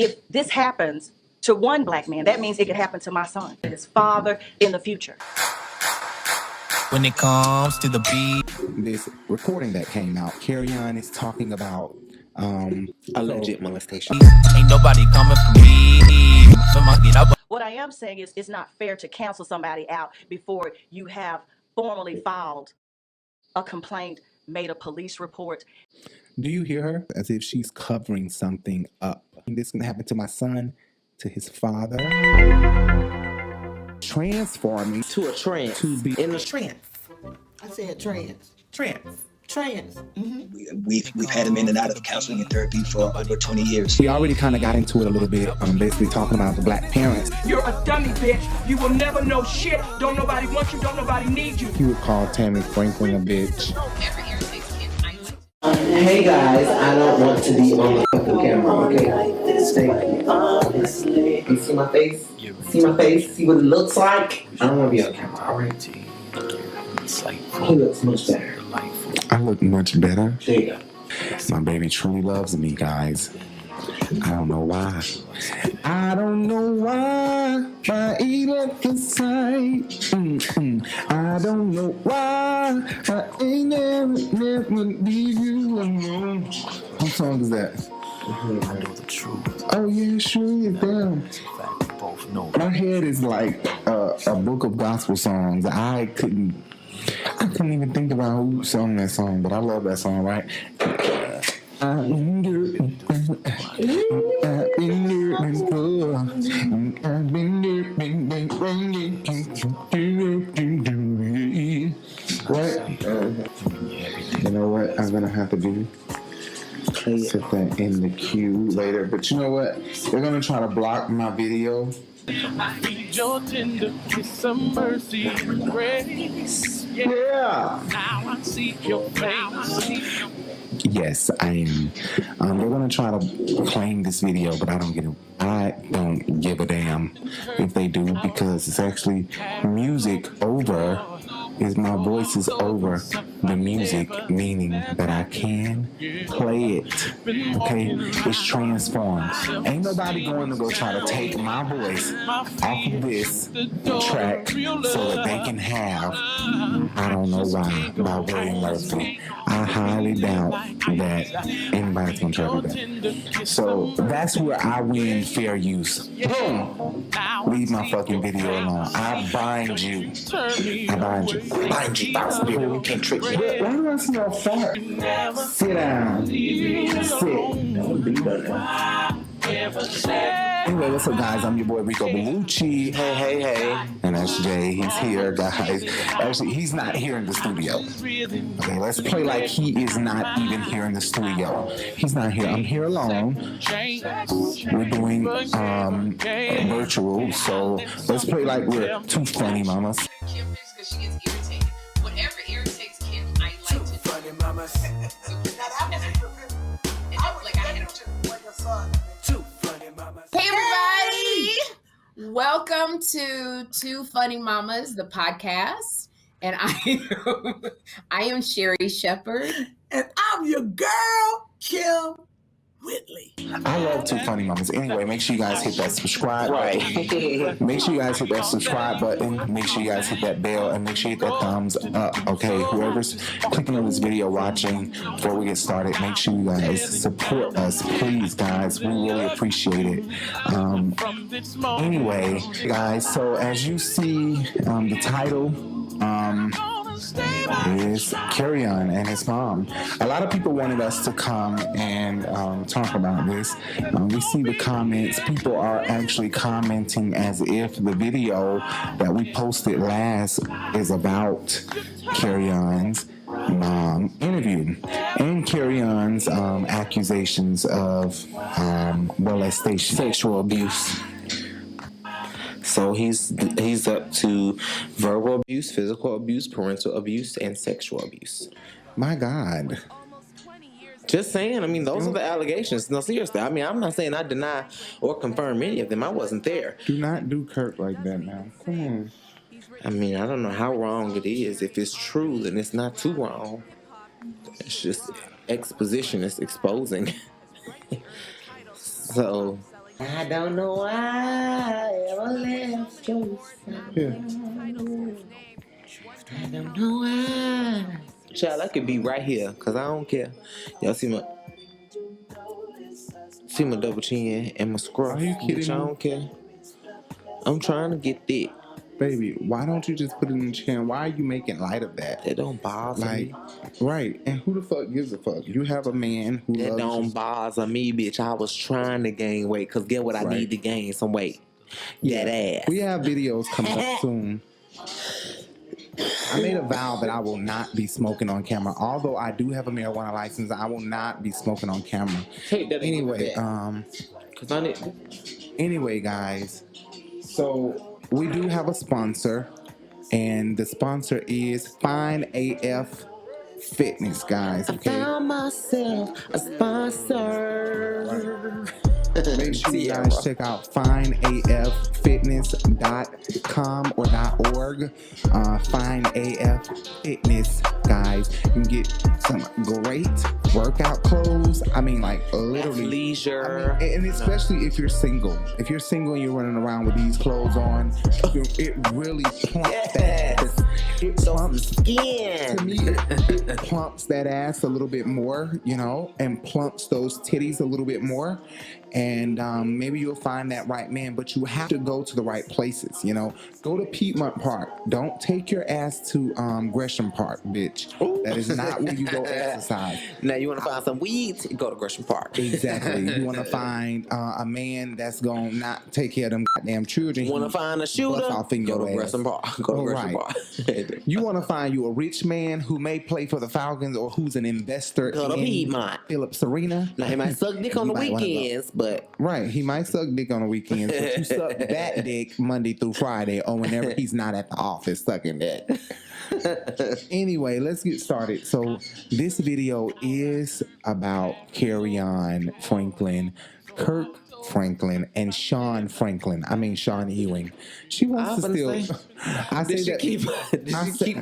If this happens to one black man, that means it could happen to my son, his father in the future. When it comes to the beat, this recording that came out, Kerrion is talking about alleged molestation. Ain't nobody coming for me. What I am saying is it's not fair to cancel somebody out before you have formally filed a complaint, made a police report. Do you hear her? As if she's covering something up. This can happen to my son, to his father. Transforming to a trance. To be in a trance. I said trans. Trance. Trans. Mm-hmm. We've had him in and out of counseling and therapy for over 20 years. We already kind of got into it a little bit, basically talking about the black parents. You're a dummy, bitch. You will never know shit. Don't nobody want you. Don't nobody need you. He would call Tammy Franklin a bitch. Hey guys, I don't want to be on the fucking camera, okay? Stay. You see my face? See my face? See what it looks like? I don't want to be on camera, alright? He looks much better. I look much better. There you go. My baby truly loves me, guys. I don't know why. I don't know why I ain't the sight. I don't know why I ain't never leave you alone. What song is that? I know the truth. Oh yeah, sure is. Damn. My head is like a book of gospel songs. I couldn't even think about who sung that song, but I love that song, right? What? You know what I'm gonna have to do? Set that in the queue later. But you know what? They're gonna try to block my video. Need your tender kiss of mercy and grace. Yeah. Now I see your face. Yes, I am. They're gonna try to claim this video, but I don't give a damn if they do, because it's actually music over. My voice is over the music, meaning that I can play it. Okay, it's transformed. Ain't nobody going to go try to take my voice off of this track so that they can have I don't know why by William Murphy. I highly doubt that anybody's going to try to do that. So that's where I win fair use. Boom! Leave my fucking video alone. I bind you. I bind you. Bind you. You can't trick me. Why do I smell fart? Sit down. Sit. Don't be that. Anyway, what's up, guys? I'm your boy Rico Bellucci. Hey. And that's Jay. He's here, guys. Actually, he's not here in the studio. Okay, let's play like he is not even here in the studio. He's not here. I'm here alone. We're doing virtual, so let's play like we're two funny mamas. Whatever irritates Kim, I like to do. Funny mamas. Hey everybody! Welcome to Two Funny Mamas, the podcast, and I am Sherry Shepherd, and I'm your girl, Kim Whitley. I love Two Funny Mamas. Anyway, make sure you guys hit that subscribe button. Make sure you guys hit that subscribe button. Make sure you guys hit that bell, and make sure you hit that thumbs up. Okay, whoever's clicking on this video, watching, before we get started, make sure you guys support us, please, guys. We really appreciate it. Anyway, guys, so as you see, the title is Kerrion and his mom. A lot of people wanted us to come and talk about this. We see the comments. People are actually commenting as if the video that we posted last is about Kerrion's mom interview and Kerrion's accusations of molestation, sexual abuse. So he's up to verbal abuse, physical abuse, parental abuse, and sexual abuse. My God. Just saying, I mean, those are the allegations. No, seriously, I mean, I'm not saying I deny or confirm any of them. I wasn't there. Do not do Kirk like that now. Come on. I mean, I don't know how wrong it is. If it's true, then it's not too wrong. It's just exposition. It's exposing. So I don't know why I ever left your side. Yeah. I don't know why. Child, I could be right here, cause I don't care. Y'all see my double chin and my scruff. Are you kidding Bitch, I me? don't care. I'm trying to get thick. Baby, why don't you just put it in the chin? Why are you making light of that? That don't bother me. Right. And who the fuck gives a fuck? You have a man who That loves don't you. bother me, bitch. I was trying to gain weight, cause get what I need to gain some weight. That ass. We have videos coming up soon. I made a vow that I will not be smoking on camera. Although I do have a marijuana license, I will not be smoking on camera. Take that Anyway, cause I need. Anyway, guys, so we do have a sponsor, and the sponsor is Fine AF Fitness, guys. Okay. I found myself a sponsor. Make sure you guys check out fineaffitness.com or .org. Fine AF Fitness, guys. You can get some great workout clothes. I mean, like literally leisure. I mean, and especially if you're single. If you're single and you're running around with these clothes on, it really plumps that ass. It plumps skin. To me, it plumps that ass a little bit more, you know, and plumps those titties a little bit more. And maybe you'll find that right man, but you have to go to the right places, you know. Go to Piedmont Park. Don't take your ass to Gresham Park, bitch. Ooh. That is not where you go exercise. Now you want to find some weeds, go to Gresham Park. Exactly. You want to find a man that's going to not take care of them goddamn children. You want to find a shooter, off in go your to ass. Gresham Park. Go to Gresham Park. You want to find you a rich man who may play for the Falcons or who's an investor go to in Piedmont. Philip Serena. Now he might suck dick on the weekends, but right, he might suck dick on the weekends, but you suck that dick Monday through Friday or whenever he's not at the office sucking that. Anyway, let's get started. So this video is about Kerrion Franklin, Kirk Franklin, and Shawn Franklin. I mean Shawn Ewing. She wants to still. Did she keep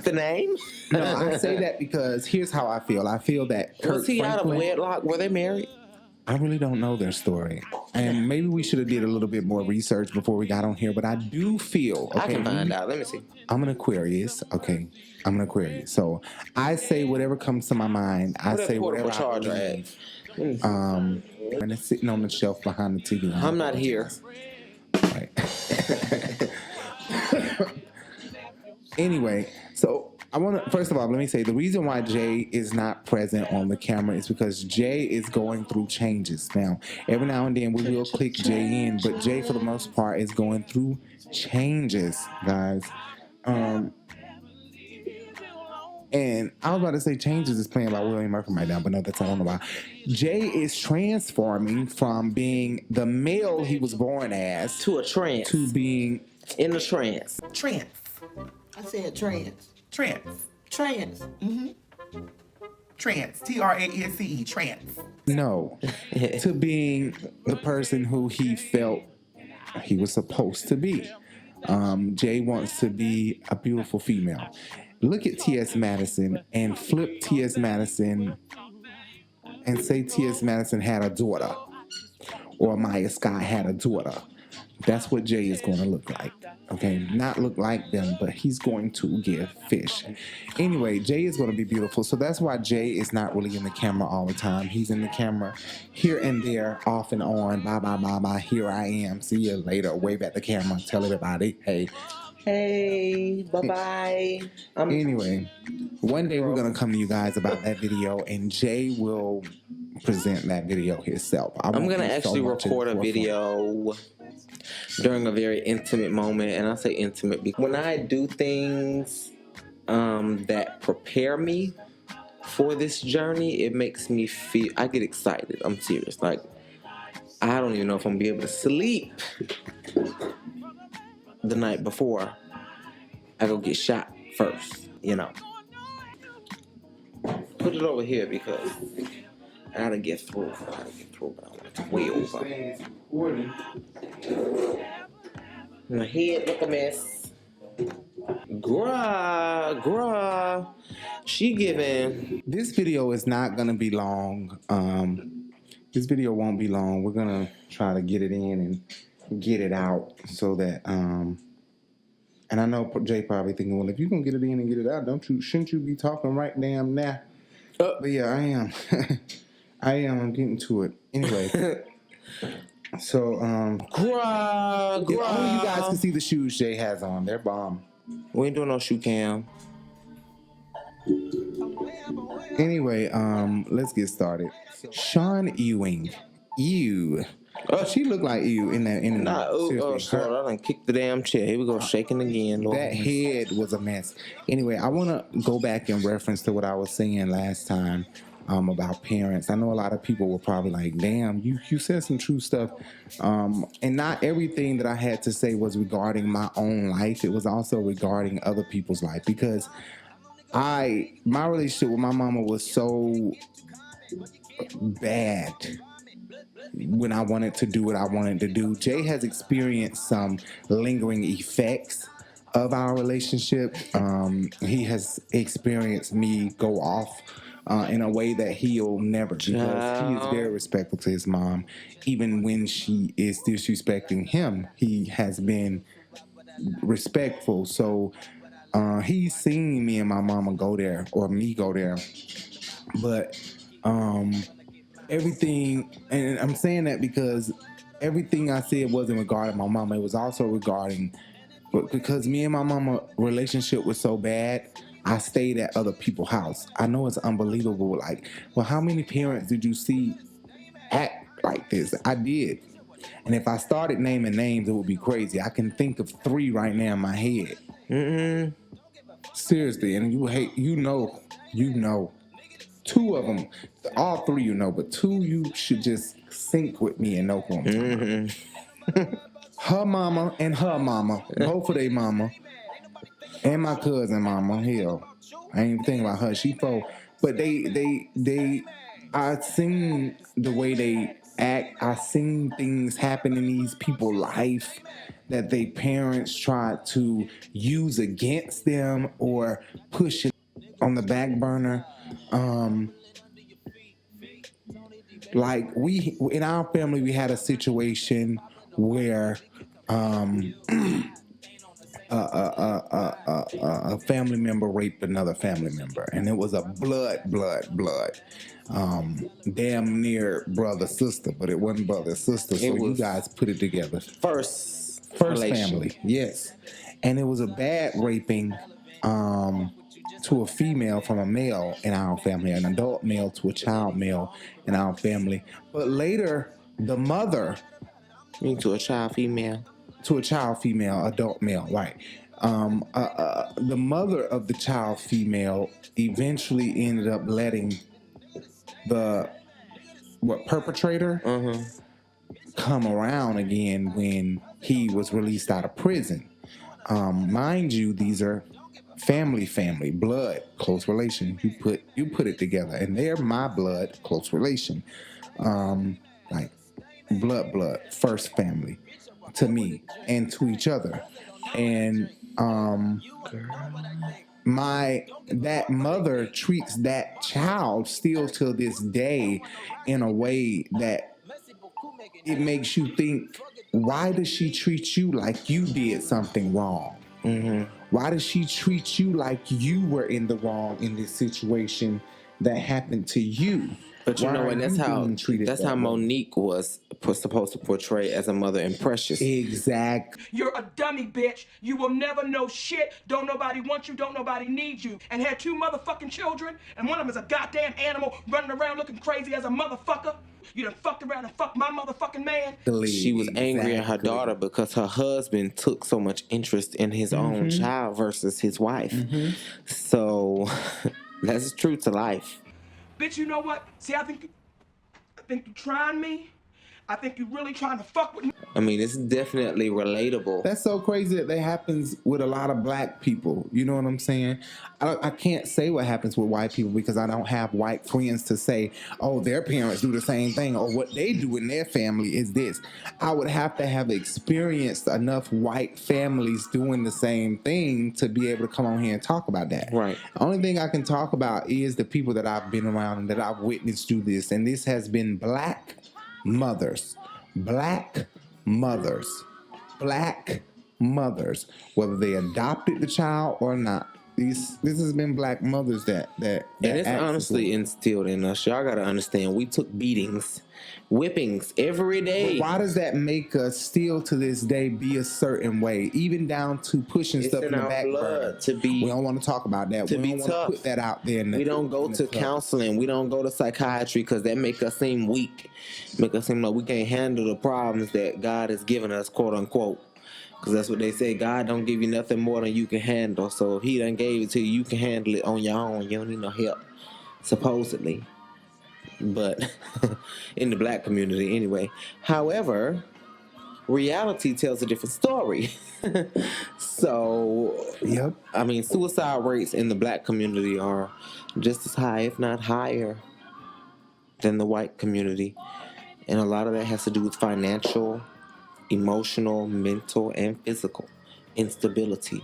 the name? No, I say that because here's how I feel. I feel that Kirk was he Franklin, out of wedlock? Were they married? I really don't know their story, and maybe we should have did a little bit more research before we got on here. But I do feel okay, I can find out. Let me see. I'm an Aquarius. Okay, I'm an Aquarius, so I say whatever comes to my mind. I say whatever I believe. And it's sitting on the shelf behind the TV. I'm not here. Right. Anyway, so I want to, first of all, let me say the reason why Jay is not present on the camera is because Jay is going through changes. Now, every now and then we will click Jay in, but Jay, for the most part, is going through changes, guys. And I was about to say Changes is playing by William Murphy right now, but no, that's not on the why. Jay is transforming from being the male he was born as to a trance. To being in a trance. Trance. I said trance. Trance. Trance. Mm-hmm. Trance. Trance. Trance. No. To being the person who he felt he was supposed to be. Jay wants to be a beautiful female. Look at T.S. Madison and flip T.S. Madison and say T.S. Madison had a daughter or Maya Scott had a daughter. That's what Jay is going to look like. Okay, not look like them, but he's going to give fish. Anyway, Jay is going to be beautiful. So that's why Jay is not really in the camera all the time. He's in the camera here and there, off and on. Bye, bye, bye, bye. Here I am. See you later. Wave at the camera. Tell everybody, hey. Hey, bye-bye. Anyway, one day we're going to come to you guys about that video, and Jay will present that video himself. I'm going to actually record a video during a very intimate moment, and I say intimate because when I do things that prepare me for this journey, it makes me feel, I get excited. I'm serious. Like, I don't even know if I'm going to be able to sleep the night before I go get shot first, you know. Put it over here because I gotta get through. But I want it to way over. My head look a mess. Gra, she giving. This video is not gonna be long. This video won't be long. We're gonna try to get it in and get it out so that and I know Jay probably thinking, well, if you can get it in and get it out, shouldn't you be talking right damn now? But yeah, I am. I'm getting to it. Anyway. So, only you guys can see the shoes Jay has on. They're bomb. We ain't doing no shoe cam. Anyway, let's get started. Shawn Ewing. Ew. She looked like you in that. Lord, I done kicked the damn chair. Here we go, shaking again. Lord. That head was a mess. Anyway, I want to go back in reference to what I was saying last time about parents. I know a lot of people were probably like, damn, you said some true stuff. And not everything that I had to say was regarding my own life. It was also regarding other people's life, because my relationship with my mama was so bad when I wanted to do what I wanted to do. Jay has experienced some lingering effects of our relationship. He has experienced me go off in a way that he'll never, because he is very respectful to his mom. Even when she is disrespecting him, he has been respectful. So he's seen me and my mama go there, or me go there. But everything, and I'm saying that because everything I said wasn't regarding my mama. It was also regarding, because me and my mama relationship was so bad, I stayed at other people's house. I know it's unbelievable. Like, well, how many parents did you see act like this? I did. And if I started naming names, it would be crazy. I can think of 3 right now in my head. Seriously, and you know. 2 of them, all 3 you know, but 2 you should just sync with me and know who I'm talking about. Her mama and her mama, both of their mama, and my cousin mama. Hell, I ain't even thinking about her. She 4, but they. I seen the way they act. I seen things happen in these people's life that their parents tried to use against them or push it on the back burner. Like in our family, we had a situation where a family member raped another family member, and it was a blood, damn near brother sister, but it wasn't brother sister. So you guys put it together. First family, yes, and it was a bad raping. To a female from a male in our family, an adult male to a child male in our family. But later, the mother... to a child female? To a child female, adult male, right. The mother of the child female eventually ended up letting the perpetrator come around again when he was released out of prison. Mind you, these are family, blood, close relation. You put it together, and they're my blood, close relation. Like blood, first family to me and to each other. And that mother treats that child still to this day in a way that it makes you think, why does she treat you like you did something wrong? Why does she treat you like you were in the wrong in this situation that happened to you? But you know, and that's how Monique was supposed to portray as a mother in Precious. Exactly. You're a dummy, bitch. You will never know shit. Don't nobody want you. Don't nobody need you. And had 2 motherfucking children, and one of them is a goddamn animal running around looking crazy as a motherfucker. You done fucked around and fucked my motherfucking man. She was angry at her daughter because her husband took so much interest in his own child versus his wife. So that's true to life. Bitch, you know what? See, I think you're trying me. I think you're really trying to fuck with me. I mean, it's definitely relatable. That's so crazy that happens with a lot of black people. You know what I'm saying? I can't say what happens with white people because I don't have white friends to say, oh, their parents do the same thing, or what they do in their family is this. I would have to have experienced enough white families doing the same thing to be able to come on here and talk about that. Right. The only thing I can talk about is the people that I've been around and that I've witnessed do this. And this has been black mothers, black mothers, whether they adopted the child or not. This has been black mothers that and it's honestly instilled in us. Y'all gotta understand, we took beatings, whippings every day. But why does that make us still to this day be a certain way, even down to pushing stuff in the back burner? We don't want to talk about that. We don't want to put that out there. We don't go to counseling. We don't go to psychiatry because that make us seem weak, make us seem like we can't handle the problems that God has given us, quote unquote. Because that's what they say. God don't give you nothing more than you can handle. So if he done gave it to you, you can handle it on your own. You don't need no help, supposedly. But in the black community anyway. However, reality tells a different story. So, yep. I mean, suicide rates in the black community are just as high, if not higher, than the white community. And a lot of that has to do with financial, emotional, mental, and physical instability.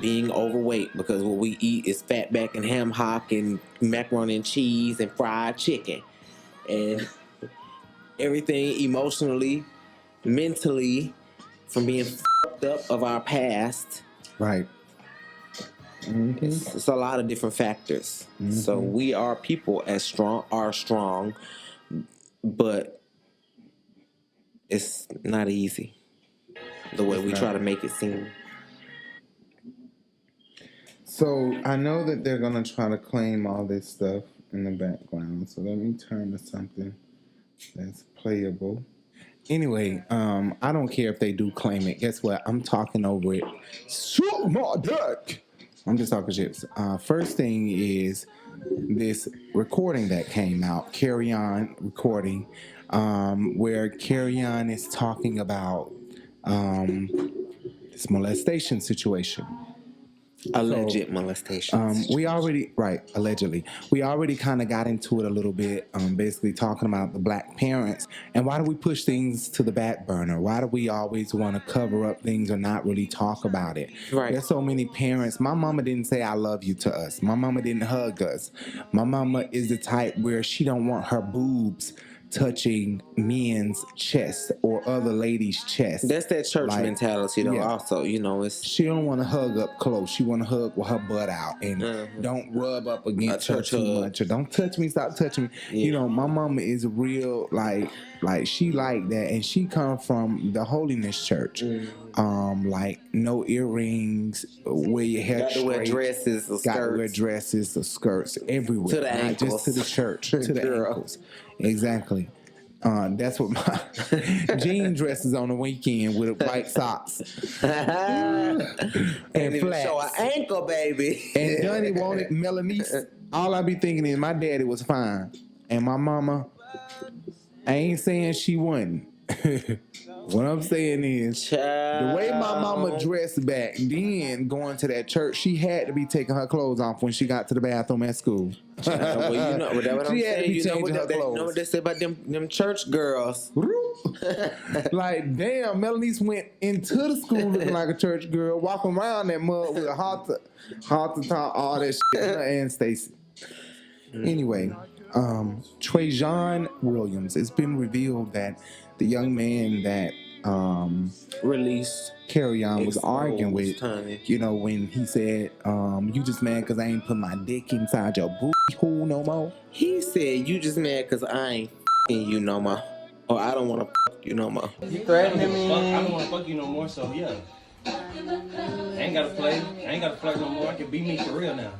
Being overweight because what we eat is fatback and ham hock and macaroni and cheese and fried chicken. And everything emotionally, mentally, from being fucked up of our past. Right. Mm-hmm. It's a lot of different factors. Mm-hmm. So we are people are strong, but it's not easy the way we try to make it seem. So I know that they're going to try to claim all this stuff in the background. So let me turn to something that's playable. Anyway, I don't care if they do claim it. Guess what? I'm talking over it. Suck my dick! I'm just talking shit. First thing is this recording that came out, Kerrion recording, where Kerrion is talking about this molestation situation. Alleged molestation. Allegedly. We already kind of got into it a little bit, basically talking about the black parents and why do we push things to the back burner? Why do we always want to cover up things or not really talk about it? Right. There's so many parents. My mama didn't say I love you to us. My mama didn't hug us. My mama is the type where she don't want her boobs touching men's chest or other ladies' chest. That's that church mentality, though. Yeah. Also, you know, it's she don't want to hug up close. She want to hug with her butt out and don't rub up against her too much. Or don't touch me. Stop touching me. Yeah. You know, my mama is real like she like that, and she come from the Holiness Church. Like no earrings, wear your hair straight. Wear dresses or skirts. Got to wear dresses or skirts everywhere. To the ankles. Not just to the church. To the ankles. Exactly. That's what my jean dresses on the weekend with white socks and flats. Show an ankle, baby. And Johnny wanted Melanese. All I be thinking is my daddy was fine, and my mama. I ain't saying she wasn't. What I'm saying is, the way my mama dressed back then, going to that church, she had to be taking her clothes off when she got to the bathroom at school. Well, you know, that's what I'm saying. You know what they say about them church girls. Like, damn, Melanie went into the school looking like a church girl, walking around that mud with a heart to top, all that shit, and Stacy. Anyway, Trajan Williams, it's been revealed that the young man that released Kerrion was arguing with, you know, when he said, you just mad because I ain't put my dick inside your booty hole no more. He said, you just mad because I ain't f***ing you no more. Or I don't want to f*** you no more. You threatening me? I don't want to fuck you no more, so yeah. I ain't gotta play no more. I can be me for real now.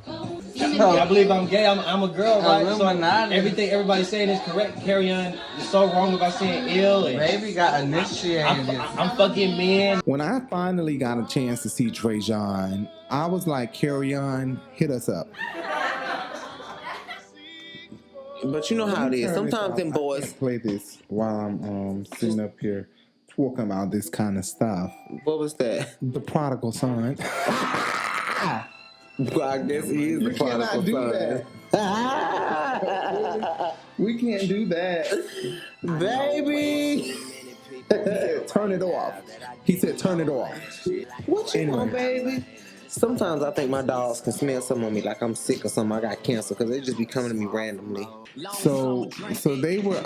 I believe I'm gay. I'm a girl, right? So everything everybody's saying is correct. Kerrion is so wrong about saying ill. And Baby got initiated. I'm fucking men. When I finally got a chance to see Trajan, I was like, Kerrion, hit us up. But you know how it is. Sometimes them boys. I play this while I'm sitting up here talking about this kind of stuff. What was that? The prodigal son. Well, I guess he is the prodigal son. We can't do that. Baby! He said, turn it off. He said, turn it off. What you want, baby? Sometimes I think my dogs can smell something on me like I'm sick or something. I got cancer because they just be coming to me randomly. So they were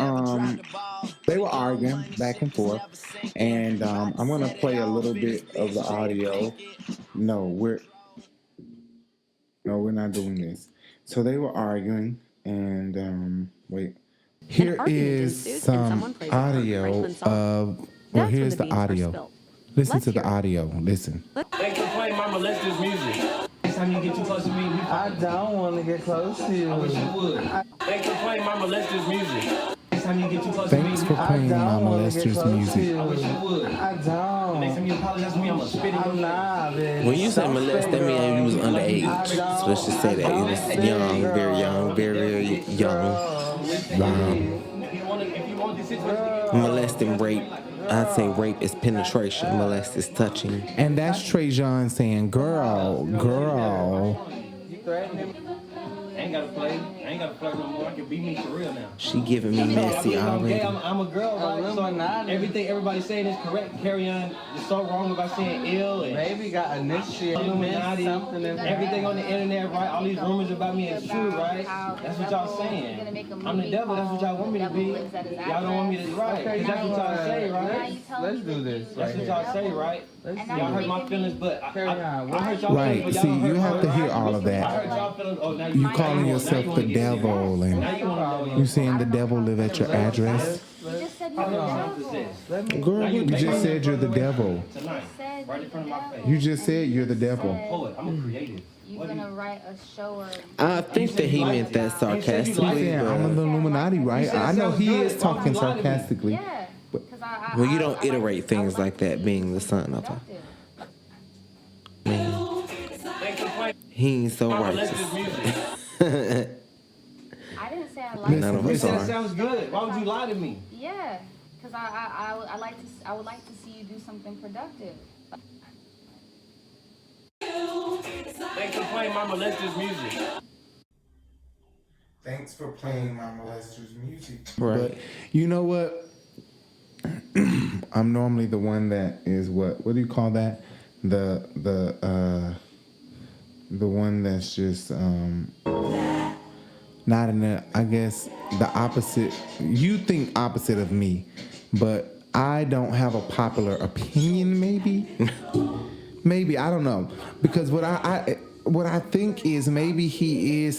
They were arguing back and forth, and I'm gonna play a little bit of the audio. No, we're not doing this. So they were arguing, and wait. Here is some audio of. Well, here's the audio. Listen to the audio. Listen. They can play my molested music. Next time you get too close to me, I don't want to get close to you. I wish you would. They can play my molested music. Next time you get too close to me, Thanks for playing my molester's music. I wish you would. I don't. Next time you apologize to me, I'm gonna spit in your face. When you say molest, that means you was underage. So let's just say that it was young, very young, very young. Molest and rape. I'd say rape is penetration, molest is touching. And that's Trajan saying, girl. I ain't gotta play. I ain't gotta play no more. I can be me for real now. She giving me messy already. I'm a girl, right? So everything everybody's saying is correct. Kerrion is so wrong about saying ill and maybe got initiated. Illuminati, everything on the internet, right? All these rumors about me is true, right? That's what y'all saying. I'm the devil. That's what y'all want me to be. Y'all don't want me to, right? Because that's what y'all say, right? Let's do this. That's what y'all say, right? Y'all hurt my feelings, but I hurt y'all Right. feelings. See, you have to hear all of I that. hurt y'all feelings. Oh, now You calling yourself the devil, and you saying the devil live at your address. Girl, you just said you're the devil. You just said you're the devil. I'm a creative. You're gonna write a show or... I think that he meant that sarcastically. Yeah, I'm an Illuminati, right? I know he is talking sarcastically. Yeah. Well, you don't iterate things like that being the son of a man. He ain't so righteous. I didn't say I liked None of You us said it are. sounds good. Why would you lie to me? Yeah, because I would like to see you do something productive. Thanks for playing my molester's music. Thanks for playing my molester's music. Right. But you know what? I'm normally the one that is what do you call that? The one that's just not in the, I guess the opposite. You think opposite of me, but I don't have a popular opinion. Maybe I don't know, because what I think is maybe he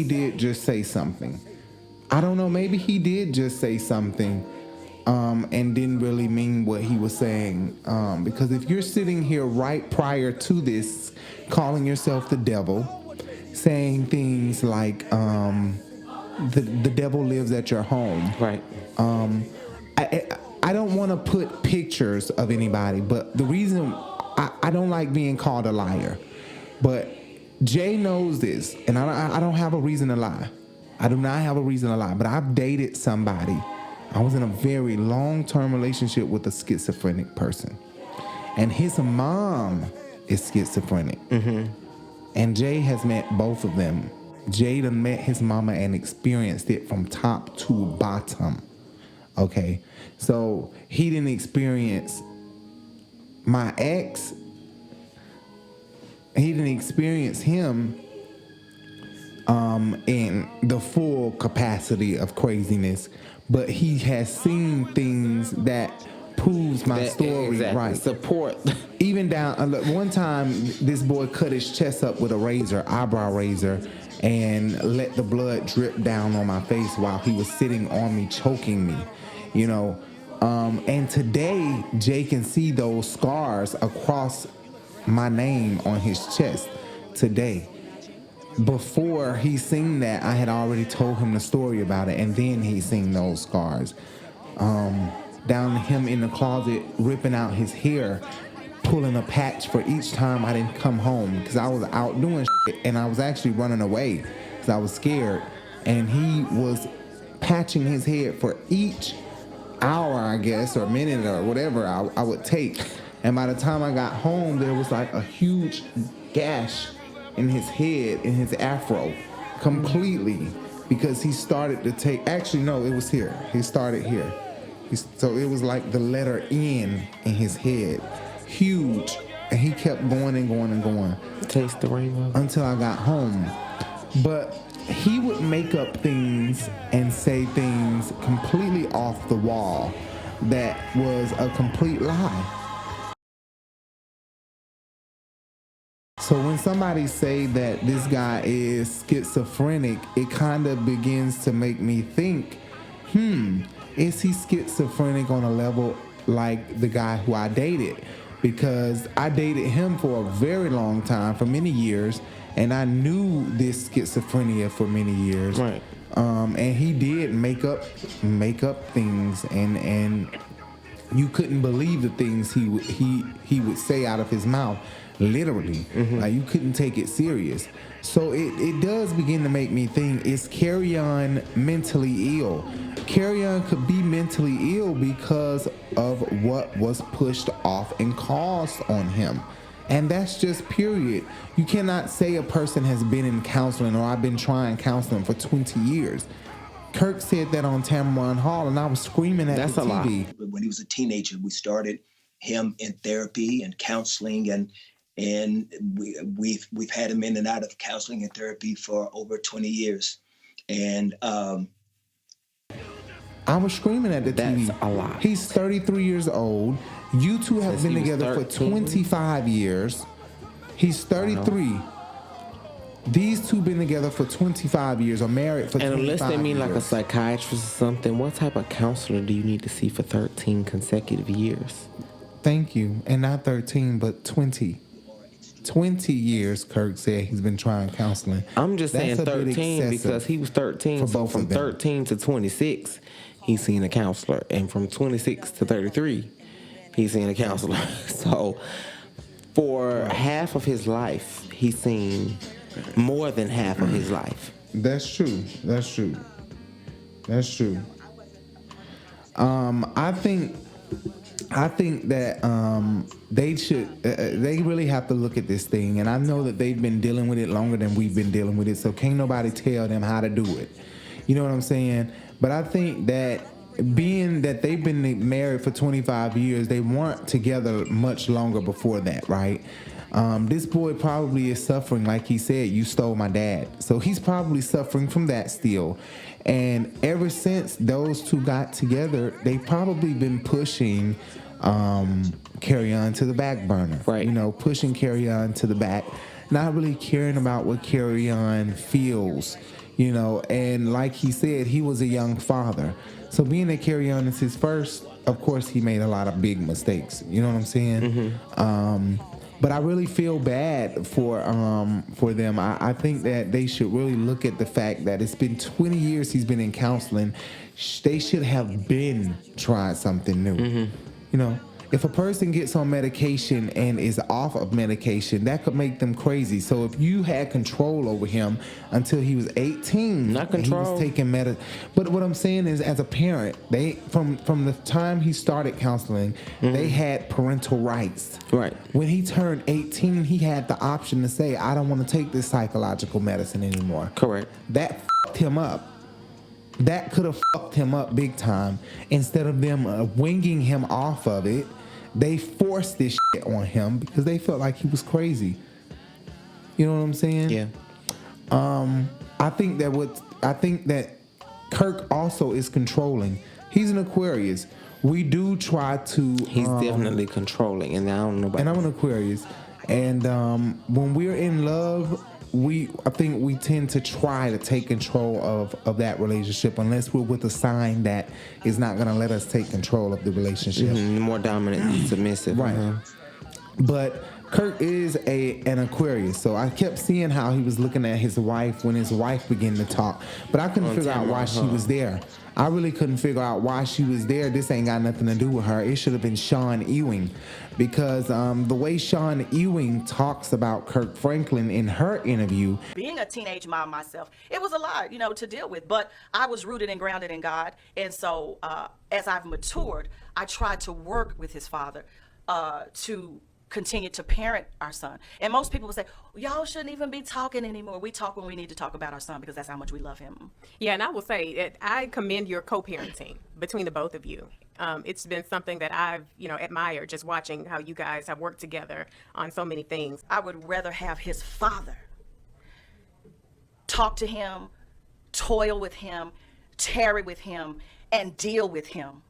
did just say something. I don't know. Maybe he did just say something and didn't really mean what he was saying. Because if you're sitting here right prior to this, calling yourself the devil, saying things like the devil lives at your home. Right. I don't want to put pictures of anybody, but the reason I don't like being called a liar. But Jay knows this, and I don't have a reason to lie. I do not have a reason to lie, but I've dated somebody. I was in a very long-term relationship with a schizophrenic person, and his mom is schizophrenic. Mm-hmm. And Jay has met both of them. Jay done met his mama and experienced it from top to bottom. Okay, so he didn't experience my ex. He didn't experience him in the full capacity of craziness, but he has seen things that proves my story exactly. right. Support. Even down one time, this boy cut his chest up with a eyebrow razor, and let the blood drip down on my face while he was sitting on me, choking me. You know, and today Jay can see those scars across my name on his chest today. Before he seen that, I had already told him the story about it, and then he seen those scars. Down to him in the closet ripping out his hair, pulling a patch for each time I didn't come home because I was out doing shit, and I was actually running away because I was scared, and he was patching his head for each hour, I guess, or minute or whatever I would take. And by the time I got home, there was like a huge gash in his head, in his afro, completely, because he started to take, actually no, it was here. He started here. So it was like the letter N in his head, huge. And he kept going and going and going. Taste the rainbow. Until I got home. But he would make up things and say things completely off the wall that was a complete lie. So when somebody say that this guy is schizophrenic, it kind of begins to make me think, is he schizophrenic on a level like the guy who I dated? Because I dated him for a very long time, for many years, and I knew this schizophrenia for many years. Right. And he did make up things, and you couldn't believe the things he would say out of his mouth. Literally, like you couldn't take it serious. So it does begin to make me think: is Kerrion mentally ill? Kerrion could be mentally ill because of what was pushed off and caused on him. And that's just period. You cannot say a person has been in counseling or I've been trying counseling for 20 years. Kirk said that on Tamron Hall, and I was screaming at the TV. When he was a teenager, we started him in therapy and counseling, and we've had him in and out of counseling and therapy for over 20 years. And I was screaming at the TV. That's a lot. He's 33 years old. You two have been together for 25 years. He's 33. These two been together for 25 years or married for 25 years. And unless they mean like a psychiatrist or something, what type of counselor do you need to see for 13 consecutive years? Thank you. And not 13, but 20. 20 years, Kirk said he's been trying counseling. I'm just saying 13 because he was 13. So from 13 to 26, he's seen a counselor. And from 26 to 33, he's seen a counselor. So for half of his life, he's seen more than half of his life. That's true. That's true. That's true. I think that they really have to look at this thing, and I know that they've been dealing with it longer than we've been dealing with it, so can't nobody tell them how to do it. You know what I'm saying? But I think that being that they've been married for 25 years, they weren't together much longer before that, right? This boy probably is suffering, like he said, you stole my dad. So he's probably suffering from that still. And ever since those two got together, they've probably been pushing Kerrion to the back burner. Right. You know, pushing Kerrion to the back, not really caring about what Kerrion feels, you know. And like he said, he was a young father. So being that Kerrion is his first, of course, he made a lot of big mistakes. You know what I'm saying? But I really feel bad for them. I think that they should really look at the fact that it's been 20 years he's been in counseling. They should have been trying something new. You know, if a person gets on medication and is off of medication, that could make them crazy. So if you had control over him until he was 18, not control, he was taking But what I'm saying is, as a parent, they from the time he started counseling, they had parental rights. Right. When he turned 18, he had the option to say, I don't want to take this psychological medicine anymore. Correct. That fucked him up. That could have fucked him up big time. Instead of them winging him off of it, they forced this shit on him because they felt like he was crazy. You know what I'm saying? Yeah. I think that Kirk also is controlling. He's an Aquarius. We do try to. He's definitely controlling, and I don't know about. And I'm an Aquarius, and when we're in love, I think we tend to try to take control of that relationship, unless we're with a sign that is not going to let us take control of the relationship. More dominant and submissive. Right. But Kirk is an Aquarius, so I kept seeing how he was looking at his wife when his wife began to talk, but I couldn't figure out why she was there. I really couldn't figure out why she was there. This ain't got nothing to do with her. It should have been Shawn Ewing, because the way Shawn Ewing talks about Kirk Franklin in her interview. Being a teenage mom myself, it was a lot, to deal with, but I was rooted and grounded in God. And so as I've matured, I tried to work with his father to continue to parent our son. And most people would say, y'all shouldn't even be talking anymore. We talk when we need to talk about our son, because that's how much we love him. Yeah, and I will say that I commend your co-parenting between the both of you. It's been something that I've, admired, just watching how you guys have worked together on so many things. I would rather have his father talk to him, toil with him, tarry with him, and deal with him,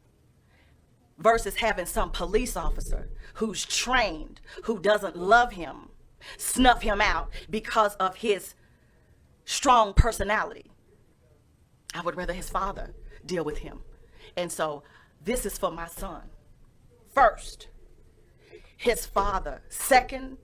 versus having some police officer who's trained, who doesn't love him, snuff him out because of his strong personality. I would rather his father deal with him. And so this is for my son first, his father second,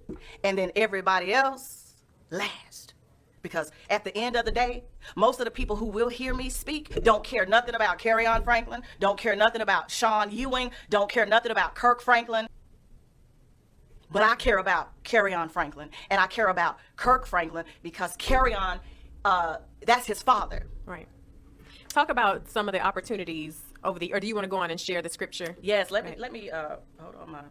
and then everybody else last. Because at the end of the day, most of the people who will hear me speak don't care nothing about Kerrion Franklin, don't care nothing about Shawn Ewing, don't care nothing about Kirk Franklin. But I care about Kerrion Franklin, and I care about Kirk Franklin because Kerrion, that's his father. Right. Talk about some of the opportunities over the, or do you want to go on and share the scripture? Yes, let me hold on.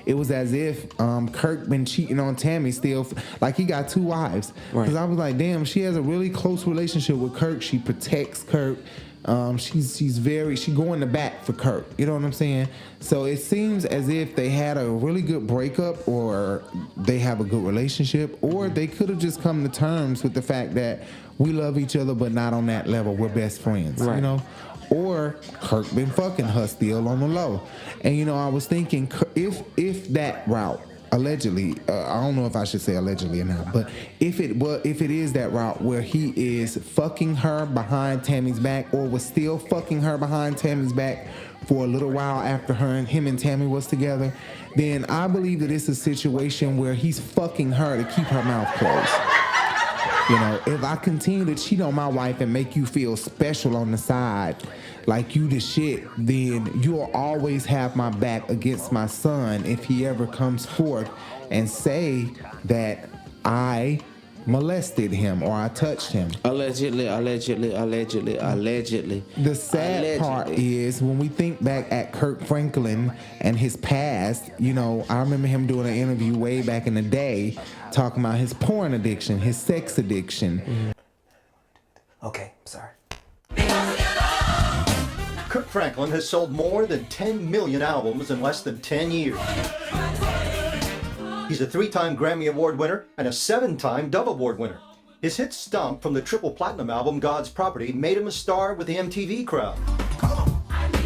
It was as if Kirk been cheating on Tammy still, like he got 2 wives. Because I was like, damn, she has a really close relationship with Kirk. She protects Kirk. She go in the back for Kirk. You know what I'm saying? So it seems as if they had a really good breakup, or they have a good relationship, or they could have just come to terms with the fact that we love each other, but not on that level. We're best friends. You know? Or Kirk been fucking her still on the low. And you know, I was thinking, if that route, allegedly, I don't know if I should say allegedly or not, but if it is that route where he is fucking her behind Tammy's back, or was still fucking her behind Tammy's back for a little while after him and Tammy was together, then I believe that it's a situation where he's fucking her to keep her mouth closed. You know, if I continue to cheat on my wife and make you feel special on the side, like you the shit, then you'll always have my back against my son if he ever comes forth and say that I molested him or I touched him. Allegedly. The sad part is when we think back at Kirk Franklin and his past, you know, I remember him doing an interview way back in the day talking about his porn addiction, his sex addiction. Okay, sorry. Kirk Franklin has sold more than 10 million albums in less than 10 years. He's a 3-time Grammy Award winner and a 7-time Dove Award winner. His hit Stomp from the triple platinum album God's Property made him a star with the MTV crowd.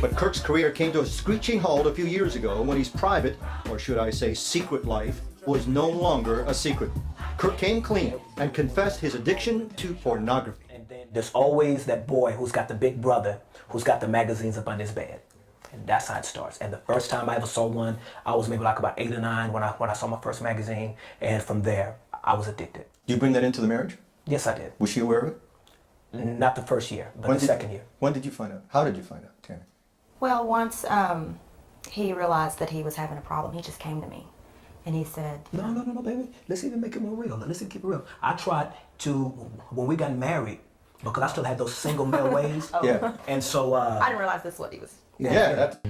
But Kirk's career came to a screeching halt a few years ago when his private, or should I say secret life, was no longer a secret. Kirk came clean and confessed his addiction to pornography. And then there's always that boy who's got the big brother who's got the magazines up on his bed. And that's how it starts. And the first time I ever saw one, I was maybe like about 8 or 9 when I saw my first magazine. And from there, I was addicted. Do you bring that into the marriage? Yes, I did. Was she aware of it? Not the first year, but the second year. When did you find out? How did you find out, Tammy? Well, once he realized that he was having a problem, he just came to me. And he said, No, baby. Let's even make it more real. Let's even keep it real. I tried to, when we got married, because I still had those single male ways. Yeah. And so... I didn't realize this is what he was...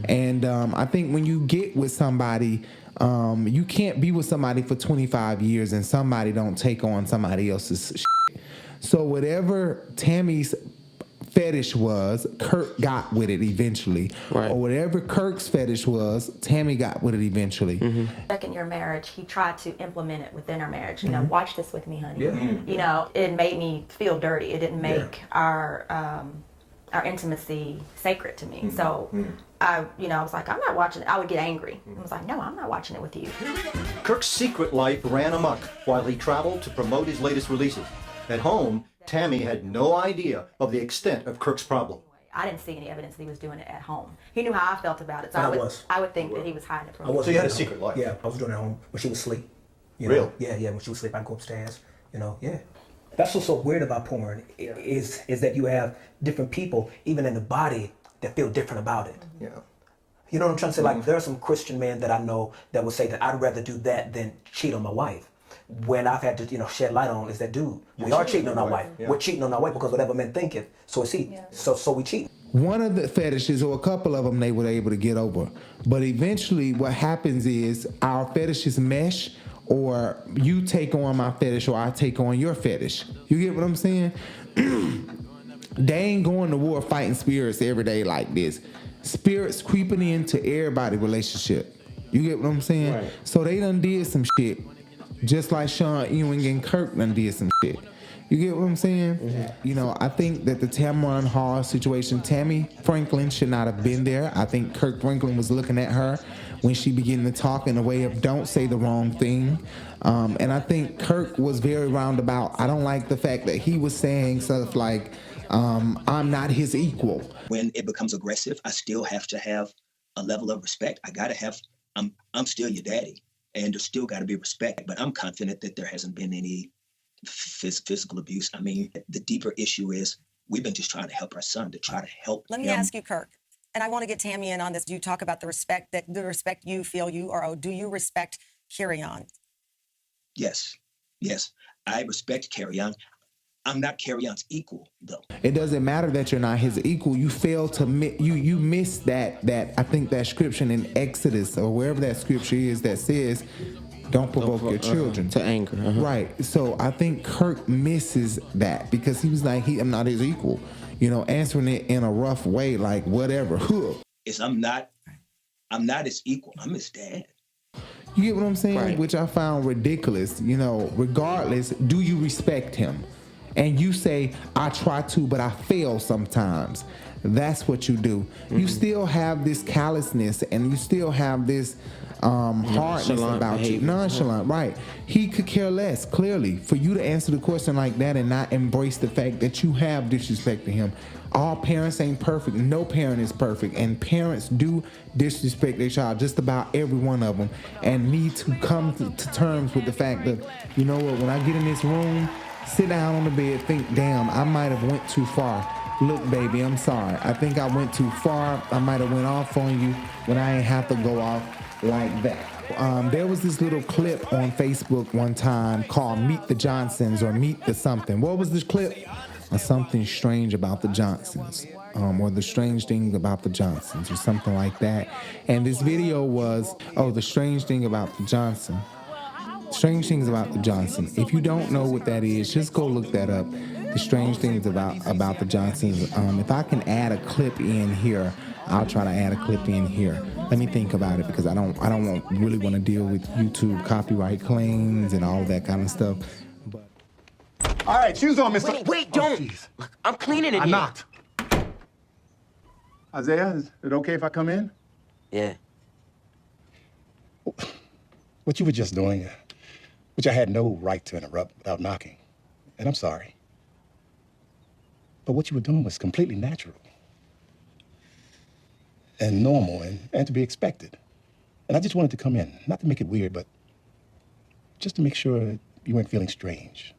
And I think when you get with somebody, you can't be with somebody for 25 years and somebody don't take on somebody else's shit. So whatever Tammy's fetish was, Kirk got with it eventually. Right. Or whatever Kirk's fetish was, Tammy got with it eventually. Second year marriage, he tried to implement it within our marriage. You know, watch this with me, honey. Yeah. You know, it made me feel dirty. It didn't make our intimacy sacred to me. So I was like, I'm not watching it. I would get angry. I was like, no, I'm not watching it with you. Kirk's secret life ran amok while he traveled to promote his latest releases. At home, Tammy had no idea of the extent of Kirk's problem. I didn't see any evidence that he was doing it at home. He knew how I felt about it, so I would think that he was hiding it from me. So you had a secret life? Yeah, I was doing it at home when she was asleep. Really? Yeah, when she was asleep, I'd go upstairs, yeah. That's what's so weird about porn, is that you have different people, even in the body, that feel different about it. Yeah. You know what I'm trying to say? Like, there are some Christian men that I know that would say that I'd rather do that than cheat on my wife. When I've had to, shed light on is that, dude, we are cheating on our wife. Yeah. We're cheating on our wife because whatever men think it, so is he. Yeah. So we cheat. One of the fetishes, or a couple of them, they were able to get over. But eventually what happens is our fetishes mesh, or you take on my fetish or I take on your fetish. You get what I'm saying? They ain't going to war fighting spirits every day like this. Spirits creeping into everybody's relationship. You get what I'm saying? Right. So they done did some shit. Just like Shawn Ewing and Kirk done did some shit. You get what I'm saying? You know, I think that the Tamron Hall situation, Tammy Franklin should not have been there. I think Kirk Franklin was looking at her when she began to talk in a way of don't say the wrong thing. And I think Kirk was very roundabout. I don't like the fact that he was saying stuff like, I'm not his equal. When it becomes aggressive, I still have to have a level of respect. I gotta have, I'm still your daddy, and there's still gotta be respect, but I'm confident that there hasn't been any physical abuse. I mean, the deeper issue is we've been just trying to help our son, to try to help Let me him. ask you, Kirk, and I want to get Tammy in on this. Do you talk about the respect you feel you are owed? Do you respect Kerrion? Yes, I respect Kerrion. I'm not Kerrion's equal, though. It doesn't matter that you're not his equal. You fail to you miss that I think that scripture in Exodus or wherever that scripture is that says, don't provoke your children to anger. Right. So I think Kirk misses that because he was like, I'm not his equal. You know, answering it in a rough way, like whatever. It's I'm not his equal. I'm his dad. You get what I'm saying? Right. Which I found ridiculous. You know, regardless, do you respect him? And you say, I try to, but I fail sometimes. That's what you do. You still have this callousness and you still have this hardness about you. Nonchalant, right. He could care less, clearly. For you to answer the question like that and not embrace the fact that you have disrespected him. All parents ain't perfect. No parent is perfect. And parents do disrespect their child, just about every one of them. And need to come to terms with the fact that, you know what, when I get in this room, sit down on the bed, think, damn, I might have went too far. Look, baby, I'm sorry. I think I went too far. I might have went off on you when I ain't have to go off like that. There was this little clip on Facebook one time called Meet the Johnsons or Meet the something. What was this clip? Something strange about the Johnsons. Or the strange thing about the Johnsons or something like that. And this video was, the strange thing about the Johnson. Strange things about the Johnson. If you don't know what that is, just go look that up. The strange things about the Johnsons. If I can add a clip in here, I'll try to add a clip in here. Let me think about it because I don't really want to deal with YouTube copyright claims and all that kind of stuff. But all right, shoes on, mister. Wait, don't. Look, I'm cleaning it. I'm not. Isaiah, is it okay if I come in? Yeah. What you were just doing, which I had no right to interrupt without knocking, and I'm sorry. But what you were doing was completely natural and normal and to be expected. And I just wanted to come in, not to make it weird, but just to make sure you weren't feeling strange.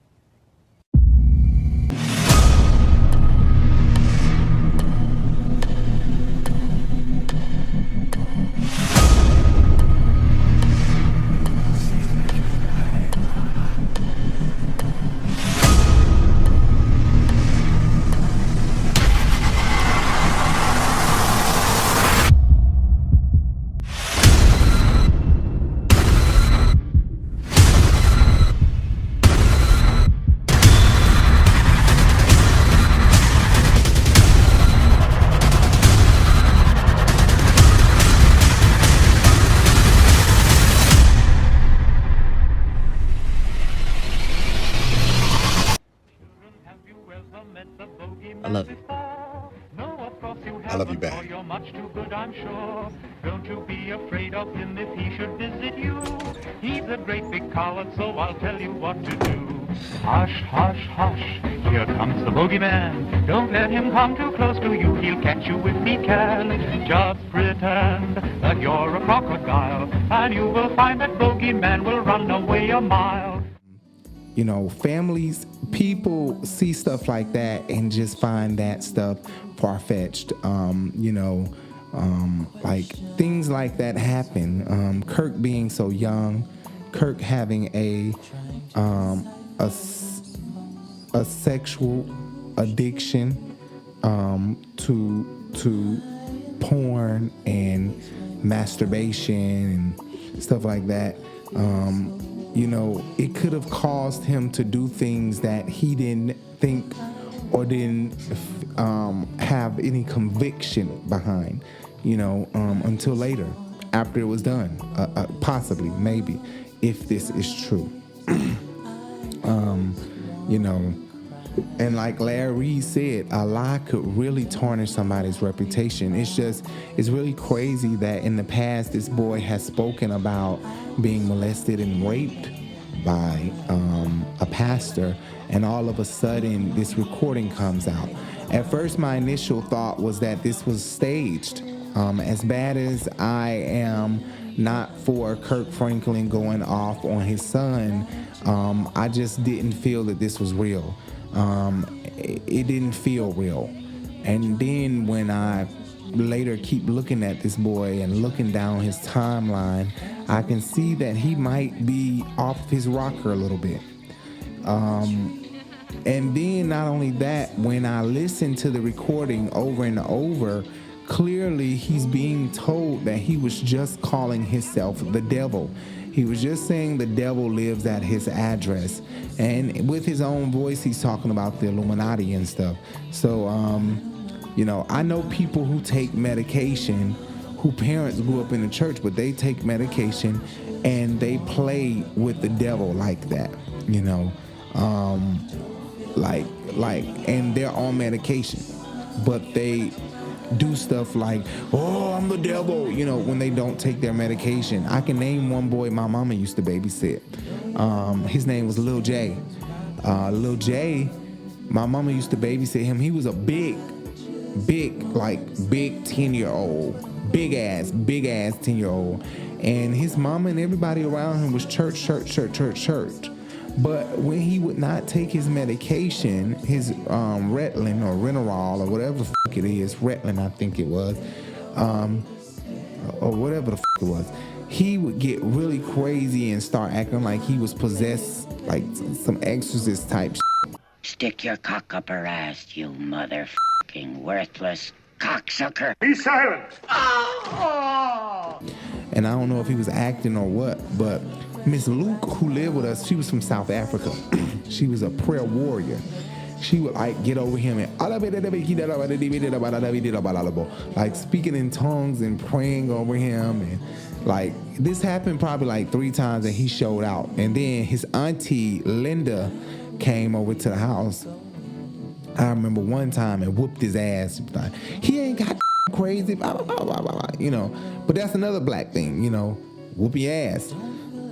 I love you. I love you back. You're much too good, I'm sure. Don't you be afraid of him if he should visit you. He's a great big coward, so I'll tell you what to do. Hush, hush, hush, here comes the bogeyman. Don't let him come too close to you, he'll catch you if he can. Just pretend that you're a crocodile, and you will find that bogeyman will run away a mile. You know, families, people see stuff like that and just find that stuff far-fetched. Like things like that happen. Kirk being so young, Kirk having a sexual addiction to porn and masturbation and stuff like that. It could have caused him to do things that he didn't think or didn't have any conviction behind, until later, after it was done, possibly, maybe, if this is true. And like Larry Reid said, a lie could really tarnish somebody's reputation. It's really crazy that in the past this boy has spoken about being molested and raped by a pastor, and all of a sudden this recording comes out. At first my initial thought was that this was staged. As bad as I am not for Kirk Franklin going off on his son, I just didn't feel that this was real. It didn't feel real. And then when I later keep looking at this boy and looking down his timeline, I can see that he might be off his rocker a little bit. And then not only that, when I listen to the recording over and over, clearly he's being told that he was just calling himself the devil. He was just saying the devil lives at his address. And with his own voice, he's talking about the Illuminati and stuff. So, I know people who take medication, who parents grew up in the church, but they take medication and they play with the devil like that, and they're on medication, but they do stuff like, oh, I'm the devil, when they don't take their medication. I can name one boy my mama used to babysit. His name was Lil J. Lil J, my mama used to babysit him. He was a big 10-year-old, big ass 10-year-old. And his mama and everybody around him was church. But when he would not take his medication, his Ritalin or Renerol or whatever the fuck it is, Ritalin I think it was, or whatever the fuck it was, he would get really crazy and start acting like he was possessed, like some exorcist type shit. Stick your cock up her ass, you motherfucking worthless cocksucker. Be silent! Oh! And I don't know if he was acting or what, but Miss Luke, who lived with us, she was from South Africa. She was a prayer warrior. She would get over him and speaking in tongues and praying over him, and this happened probably 3 times, and he showed out. And then his auntie Linda came over to the house. I remember one time and whooped his ass. He ain't got crazy, blah, blah, blah, blah, blah, But that's another black thing, whoop your ass.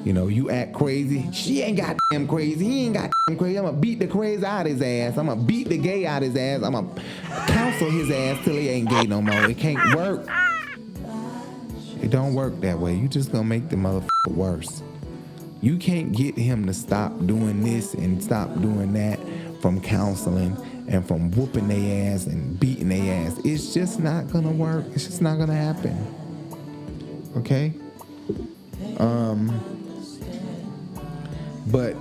You act crazy. She ain't goddamn crazy. He ain't goddamn crazy. I'm gonna beat the crazy out his ass. I'm gonna beat the gay out his ass. I'm gonna counsel his ass till he ain't gay no more. It can't work. It don't work that way. You just gonna make the motherfucker worse. You can't get him to stop doing this and stop doing that from counseling and from whooping their ass and beating their ass. It's just not gonna work. It's just not gonna happen. Okay? But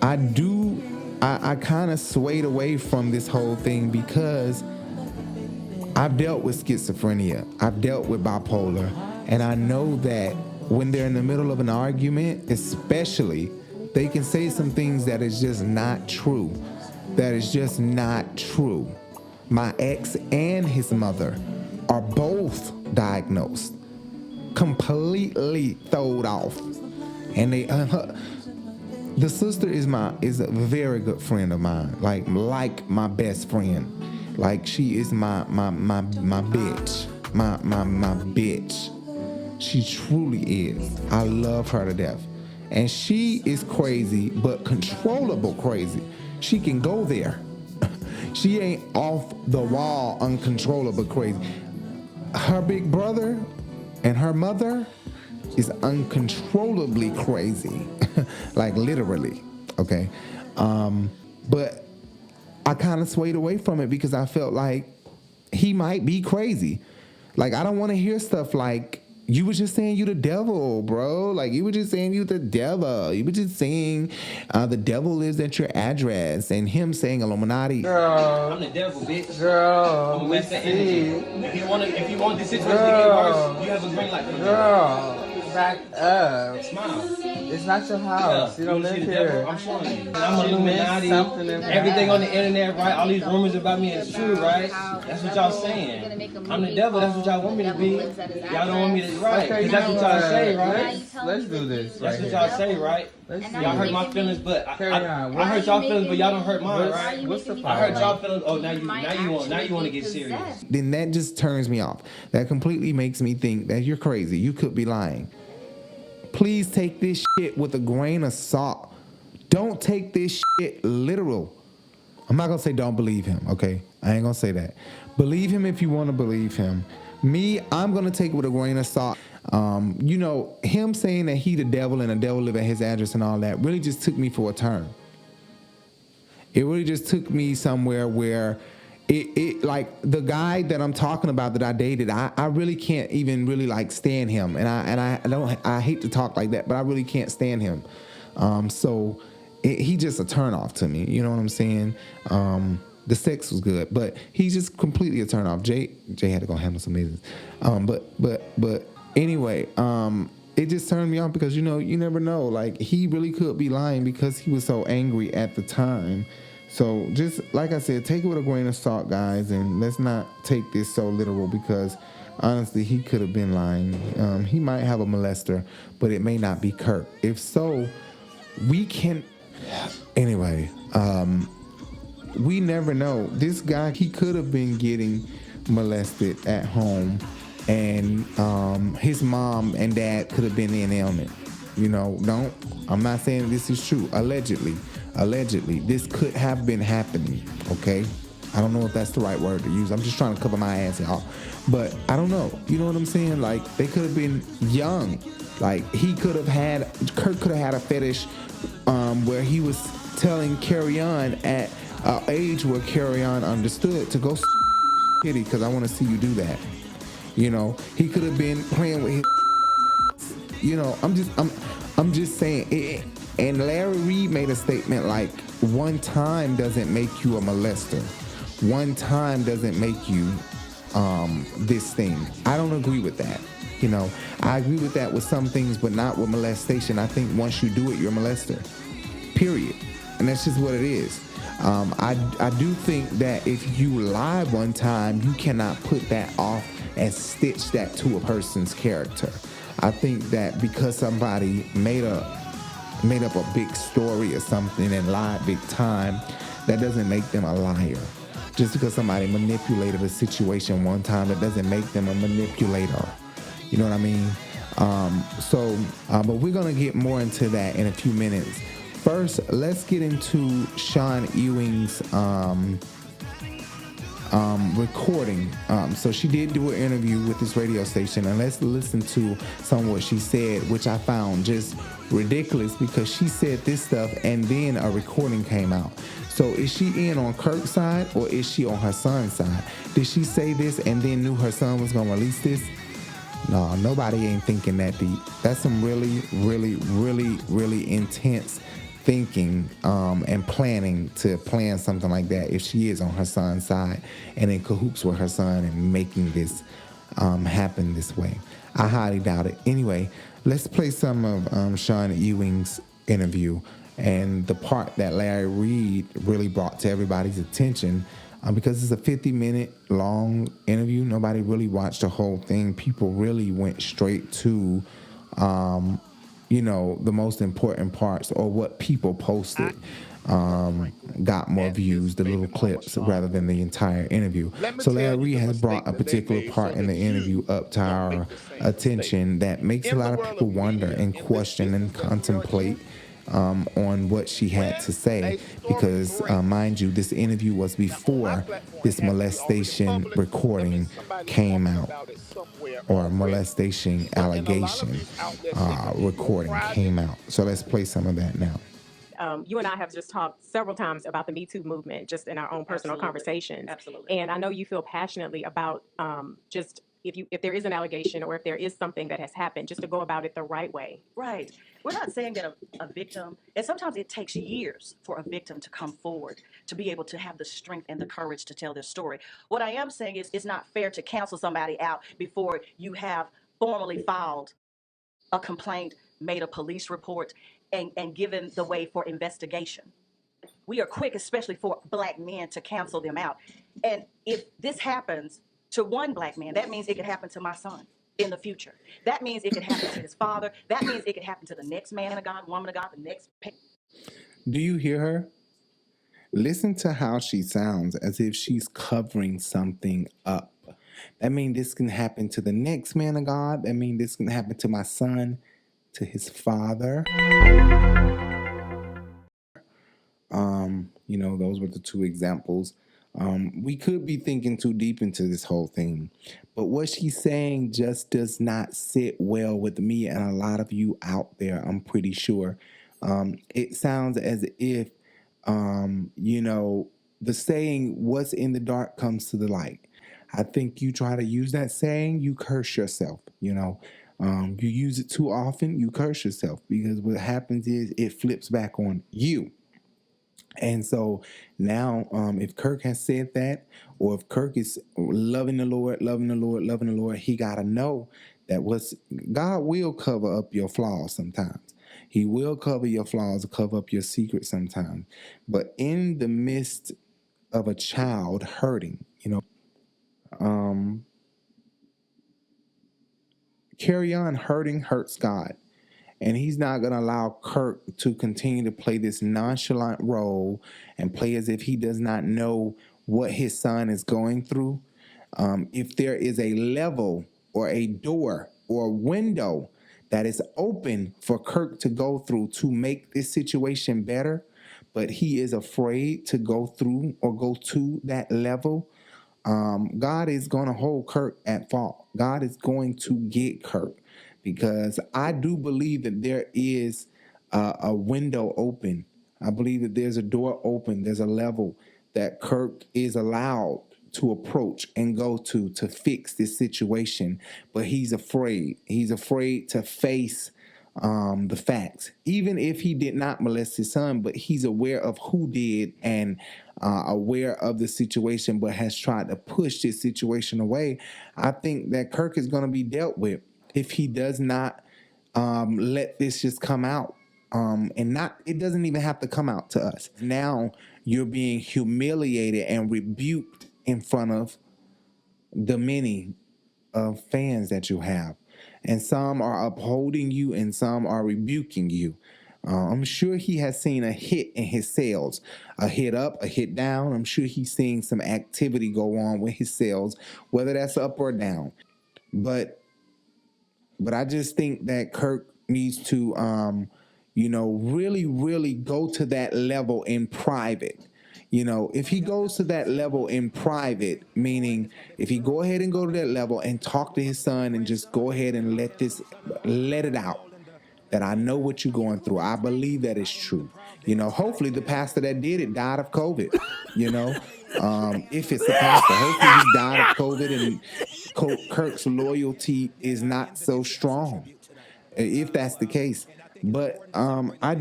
I kind of swayed away from this whole thing because I've dealt with schizophrenia. I've dealt with bipolar. And I know that when they're in the middle of an argument, especially, they can say some things that is just not true. That is just not true. My ex and his mother are both diagnosed, completely thrown off. And the sister is a very good friend of mine, like my best friend. She is my bitch, my bitch. She truly is. I love her to death, and she is crazy, but controllable crazy. She can go there. She ain't off the wall, uncontrollable crazy. Her big brother and her mother is uncontrollably crazy. Literally, okay? But I kind of swayed away from it because I felt like he might be crazy. I don't want to hear stuff like, you were just saying you the devil, bro. You were just saying you the devil. You were just saying the devil lives at your address, and him saying Illuminati. Girl, I'm the devil, bitch. Girl, I'm a master energy. If you want the situation to get worse, you have a green light. Girl, back up. Smile. It's not your house. Yeah, you don't live here. I'm showing you. I'm Illuminati. Everything on the internet, right? All these rumors about me is true, right? That's what y'all saying. I'm the devil. That's what y'all want me to be. Y'all don't want me to, right? Because that's what y'all say, right? Let's do this. That's what y'all say, right? Y'all hurt my feelings, but I hurt y'all feelings, but y'all don't hurt mine, right? What's the I hurt problem? y'all feelings. Oh, now you want to get serious. Then that just turns me off. That completely makes me think that you're crazy. You could be lying. Please take this shit with a grain of salt. Don't take this shit literal. I'm not going to say don't believe him, okay? I ain't going to say that. Believe him if you want to believe him. Me, I'm going to take it with a grain of salt. You know, him saying that he the devil and the devil live at his address and all that really just took me for a turn. It really just took me somewhere where it like the guy that I'm talking about that I dated, I really can't even really like stand him. And I hate to talk like that, but I really can't stand him. So he just a turn off to me. You know what I'm saying? The sex was good, but he's just completely a turn off. Jay had to go handle some business. But anyway, it just turned me off because, you know, you never know. Like, he really could be lying because he was so angry at the time. So just like I said, take it with a grain of salt, guys, and let's not take this so literal because honestly, he could have been lying. He might have a molester, but it may not be Kirk. If so, we can. Anyway, we never know. This guy, he could have been getting molested at home, and his mom and dad could have been in ailment. You know, I'm not saying this is true. Allegedly, this could have been happening, okay? I don't know if that's the right word to use. I'm just trying to cover my ass, y'all. But I don't know. You know what I'm saying? Like, they could have been young. Like, Kirk could have had a fetish where he was telling Kerrion at an age where Kerrion understood to go kitty because I want to see you do that. You know, he could have been playing with his. You know, I'm just saying it. And Larry Reid made a statement like, one time doesn't make you a molester. One time doesn't make you this thing. I don't agree with that. You know, I agree with that with some things, but not with molestation. I think once you do it, you're a molester. Period. And that's just what it is. I do think that if you lie one time, you cannot put that off and stitch that to a person's character. I think that because somebody made up a big story or something and lied big time, that doesn't make them a liar. Just because somebody manipulated a situation one time, it doesn't make them a manipulator. You know what I mean? But we're going to get more into that in a few minutes. First, let's get into Shawn Ewing's recording. So she did do an interview with this radio station, and let's listen to some of what she said, which I found just ridiculous because she said this stuff and then a recording came out. So is she in on Kirk's side or is she on her son's side? Did she say this and then knew her son was going to release this? No, nobody ain't thinking that deep. That's some really, really, really, really intense thinking and planning to plan something like that if she is on her son's side and in cahoots with her son and making this happen this way. I highly doubt it. Anyway, let's play some of Shawn Ewing's interview and the part that Larry Reid really brought to everybody's attention because it's a 50-minute long interview. Nobody really watched the whole thing. People really went straight to you know, the most important parts or what people posted got more views, the little clips, rather than the entire interview. So Larry Reid has brought a particular part in the interview up to our attention that makes a lot of people wonder and question and contemplate on what she had to say because, mind you, this interview was before this molestation recording came out, or molestation allegation recording came out. So let's play some of that now. You and I have just talked several times about the Me Too movement, just in our own personal conversations. Absolutely. And I know you feel passionately about just if there is an allegation or if there is something that has happened, just to go about it the right way. Right. We're not saying that a victim, and sometimes it takes years for a victim to come forward to be able to have the strength and the courage to tell their story. What I am saying is it's not fair to cancel somebody out before you have formally filed a complaint, made a police report, and given the way for investigation. We are quick, especially for black men, to cancel them out. And if this happens to one black man, that means it could happen to my son. in the future. That means it could happen to his father. That means it could happen to the next man of God, woman of God, the next. Do you hear her? Listen to how she sounds, as if she's covering something up. That means this can happen to the next man of God. That means this can happen to my son, to his father. Those were the two examples. We could be thinking too deep into this whole thing, but what she's saying just does not sit well with me and a lot of you out there, I'm pretty sure. It sounds as if, the saying, what's in the dark comes to the light. I think you try to use that saying, you curse yourself, you use it too often, you curse yourself, because what happens is it flips back on you. And so now, if Kirk has said that, or if Kirk is loving the Lord, he got to know that God will cover up your flaws sometimes. He will cover your flaws, cover up your secrets sometimes. But in the midst of a child hurting, Kerrion hurting hurts God. And he's not going to allow Kirk to continue to play this nonchalant role and play as if he does not know what his son is going through. If there is a level or a door or a window that is open for Kirk to go through to make this situation better, but he is afraid to go through or go to that level, God is going to hold Kirk at fault. God is going to get Kirk. Because I do believe that there is a window open. I believe that there's a door open. There's a level that Kirk is allowed to approach and go to fix this situation. But he's afraid. He's afraid to face the facts. Even if he did not molest his son, but he's aware of who did and aware of the situation, but has tried to push this situation away. I think that Kirk is going to be dealt with if he does not let this just come out. It doesn't even have to come out to us. Now you're being humiliated and rebuked in front of the many fans that you have. And some are upholding you and some are rebuking you. I'm sure he has seen a hit in his sales, a hit up, a hit down. I'm sure he's seeing some activity go on with his sales, whether that's up or down. But I just think that Kirk needs to, really, really go to that level in private. If he goes to that level in private, meaning if he go ahead and go to that level and talk to his son and just go ahead and let it out, that I know what you're going through. I believe that is true. Hopefully the pastor that did it died of COVID, if it's a pastor, hopefully he died of COVID and Kirk's loyalty is not so strong, if that's the case. But I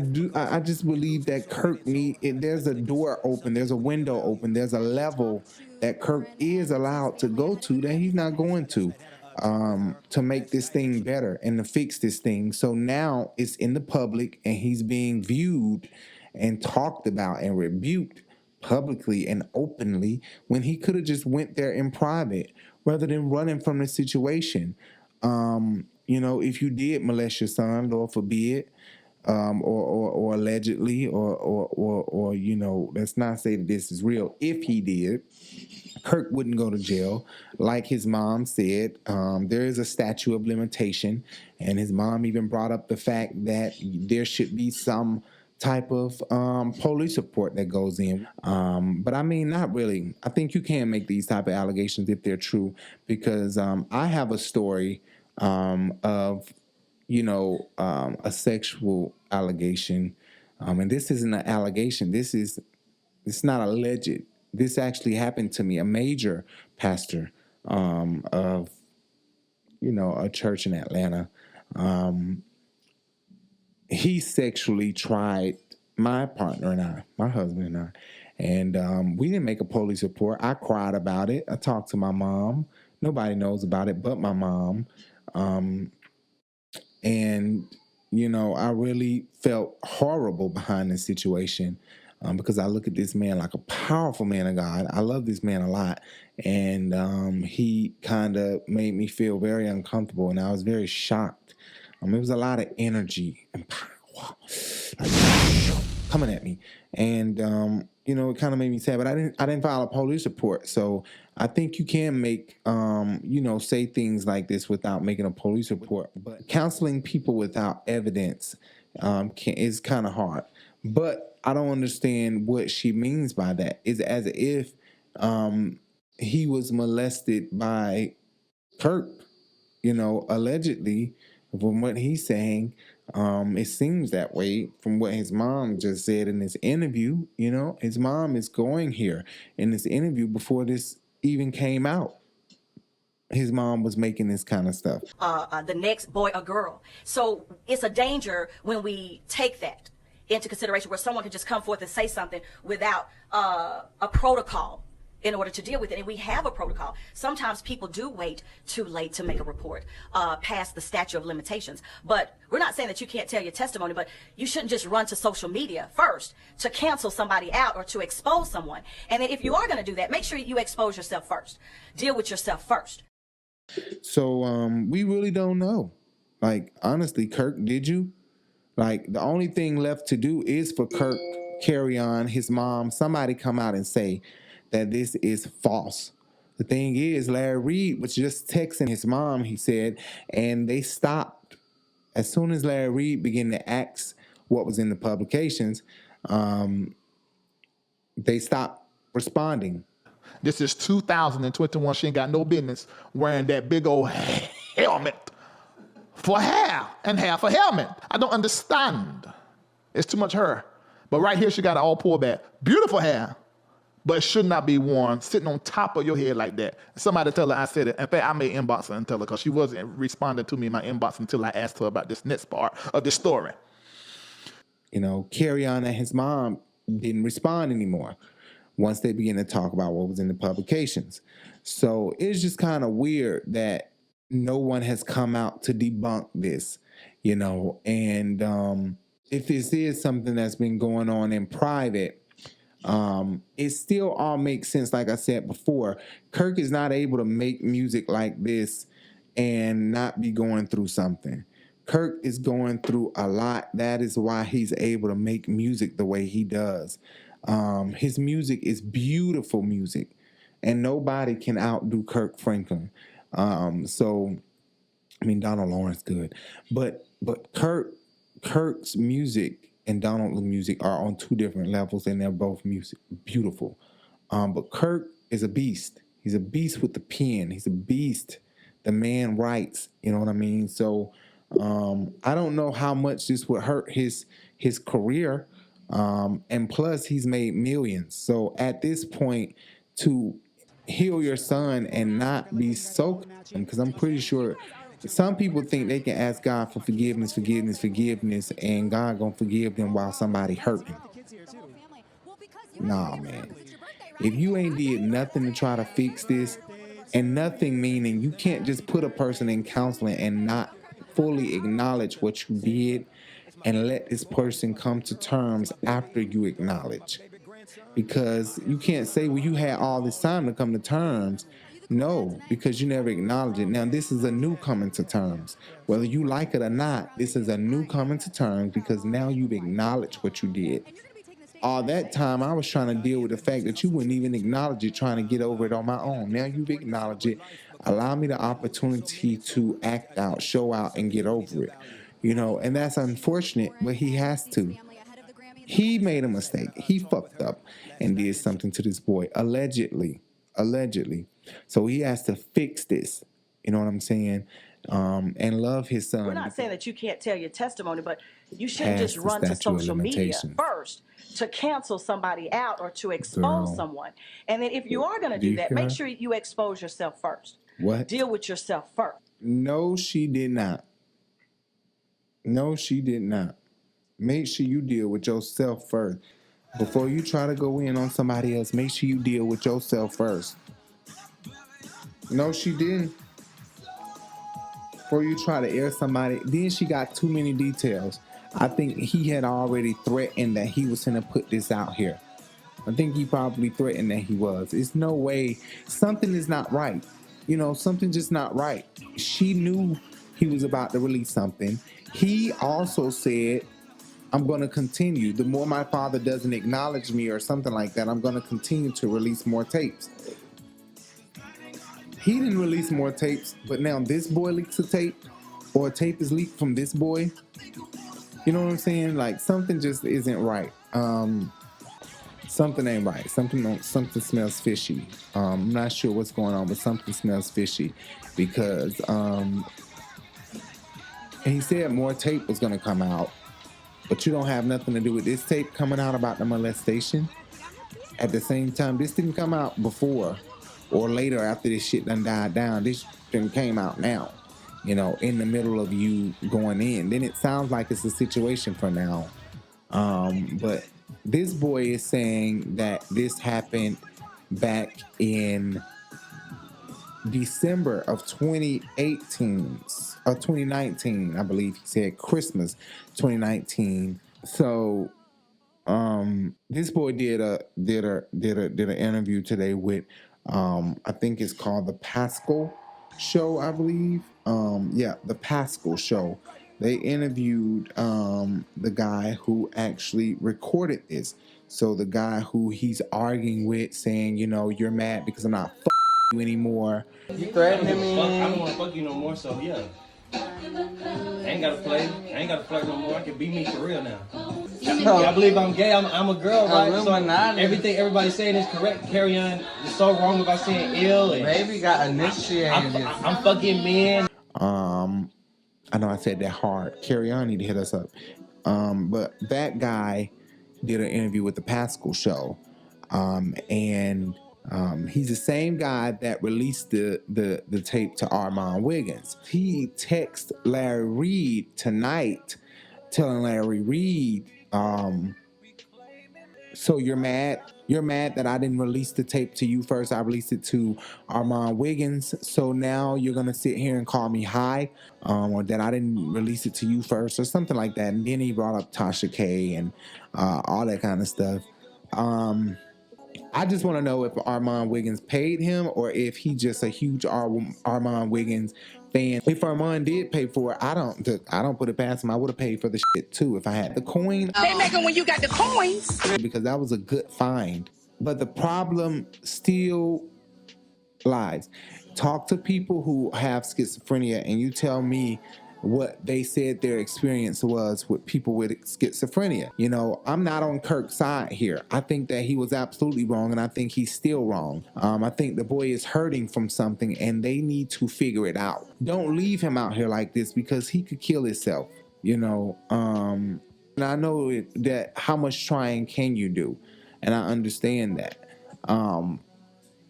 just believe that Kirk there's a door open, there's a window open, there's a level that Kirk is allowed to go to that he's not going to make this thing better and to fix this thing. So now it's in the public and he's being viewed and talked about and rebuked publicly and openly when he could have just went there in private rather than running from the situation. If you did molest your son, Lord forbid, or allegedly, or let's not say that this is real. If he did, Kirk wouldn't go to jail. Like his mom said, there is a statute of limitation, and his mom even brought up the fact that there should be some type of police report that goes in. But I mean, not really. I think you can make these type of allegations if they're true, because I have a story of, a sexual allegation. And this isn't an allegation. It's not alleged. This actually happened to me, a major pastor of, a church in Atlanta. He sexually tried my partner and I, my husband and I, and we didn't make a police report. I cried about it. I talked to my mom. Nobody knows about it but my mom. And, I really felt horrible behind the situation. because I look at this man like a powerful man of God. I love this man a lot. And he kind of made me feel very uncomfortable, and I was very shocked. It was a lot of energy and power coming at me. And, it kind of made me sad, but I didn't file a police report. So I think you can make, say things like this without making a police report. But counseling people without evidence is kind of hard. But I don't understand what she means by that. It's as if he was molested by Kirk, allegedly, from what he's saying. It seems that way from what his mom just said in this interview. His mom is going here in this interview before this even came out. His mom was making this kind of stuff. The next boy or girl. So it's a danger when we take that into consideration, where someone can just come forth and say something without a protocol in order to deal with it. And we have a protocol. Sometimes people do wait too late to make a report, past the statute of limitations. But we're not saying that you can't tell your testimony, but you shouldn't just run to social media first to cancel somebody out or to expose someone. And then if you are going to do that, make sure you expose yourself first. Deal with yourself first. So we really don't know. Like, honestly, Kirk, did you? Like, the only thing left to do is for Kirk, Kerrion, his mom, somebody come out and say that this is false. The thing is, Larry Reid was just texting his mom, he said, and they stopped. As soon as Larry Reid began to ask what was in the publications, they stopped responding. This is 2021. She ain't got no business wearing that big old helmet for hair and hair for helmet. I don't understand. It's too much hair. But right here, she got it all pulled back. Beautiful hair. But it should not be worn sitting on top of your head like that. Somebody tell her I said it. In fact, I may inbox her and tell her, because she wasn't responding to me in my inbox until I asked her about this next part of the story. Kerrion and his mom didn't respond anymore once they began to talk about what was in the publications. So it's just kind of weird that no one has come out to debunk this, and if this is something that's been going on in private, it still all makes sense. Like I said before, Kirk is not able to make music like this and not be going through something. Kirk is going through a lot. That is why he's able to make music the way he does. His music is beautiful music, and nobody can outdo Kirk Franklin. Donald Lawrence good, but Kirk's music and Donald's music are on two different levels, and they're both beautiful. But Kirk is a beast. He's a beast with the pen. He's a beast. The man writes. You know what I mean? So I don't know how much this would hurt his career. And plus, he's made millions. So at this point, to heal your son and not be so, because I'm pretty sure some people think they can ask God for forgiveness, and God gonna forgive them while somebody hurting. Nah, man. If you ain't did nothing to try to fix this, and nothing meaning you can't just put a person in counseling and not fully acknowledge what you did and let this person come to terms after you acknowledge. Because you can't say, well, you had all this time to come to terms. No, because you never acknowledge it. Now, this is a new coming to terms. Whether you like it or not, this is a new coming to terms because now you've acknowledged what you did. All that time, I was trying to deal with the fact that you wouldn't even acknowledge it, trying to get over it on my own. Now you've acknowledged it. Allow me the opportunity to act out, show out, and get over it. And that's unfortunate, but he has to. He made a mistake. He fucked up and did something to this boy, allegedly. So he has to fix this. You know what I'm saying? And love his son. We're not saying that you can't tell your testimony, but you shouldn't just run to social media first to cancel somebody out or to expose someone. And then if you are going to do that, make sure you expose yourself first. What? Deal with yourself first. No, she did not. Make sure you deal with yourself first. Before you try to go in on somebody else, make sure you deal with yourself first. No, she didn't. before you try to air somebody, then she got too many details. I think he had already threatened that he was going to put this out here. I think he probably threatened that he was. It's no way. Something is not right. Something just not right. She knew he was about to release something. He also said, I'm going to continue. The more my father doesn't acknowledge me or something like that, I'm going to continue to release more tapes. He didn't release more tapes, but now this boy leaks a tape, or a tape is leaked from this boy. You know what I'm saying? Like, something just isn't right. Something ain't right. Something smells fishy. I'm not sure what's going on, but something smells fishy because and he said more tape was going to come out, but you don't have nothing to do with this tape coming out about the molestation. At the same time, this didn't come out before or later after this shit done died down. This thing came out now, in the middle of you going in. Then it sounds like it's a situation for now. But this boy is saying that this happened back in December of 2018 or 2019, I believe he said, Christmas 2019. So this boy did an interview today with I think it's called the Pascal Show, I believe. The Pascal Show. They interviewed the guy who actually recorded this. So the guy who he's arguing with, saying, you're mad because I'm not you anymore. You threatening me? I don't want to fuck you no more, so yeah. I ain't got to play. I ain't got to flirt no more. I can be me for real now. I believe I'm gay. I'm a girl, right? So everything everybody's saying is correct. Kerrion is so wrong about saying ill. And Baby got initiated. I'm fucking men. I know I said that hard. Kerrion need to hit us up. But that guy did an interview with the Pascal Show. And he's the same guy that released the tape to Armon Wiggins. He texted Larry Reid tonight, telling Larry Reid, so you're mad? You're mad that I didn't release the tape to you first. I released it to Armon Wiggins. So now you're going to sit here and call me high, or that I didn't release it to you first, or something like that. And then he brought up Tasha K and all that kind of stuff. I just want to know if Armon Wiggins paid him or if he just a huge Armon Wiggins fan. If Armon did pay for it, I don't put it past him. I would have paid for the shit too if I had the coin. They make it when you got the coins. Because that was a good find. But the problem still lies. Talk to people who have schizophrenia and you tell me what they said their experience was with people with schizophrenia. I'm not on Kirk's side here. I think that he was absolutely wrong, and I think he's still wrong. I think the boy is hurting from something, and they need to figure it out. Don't leave him out here like this because he could kill himself, And I know that how much trying can you do, and I understand that.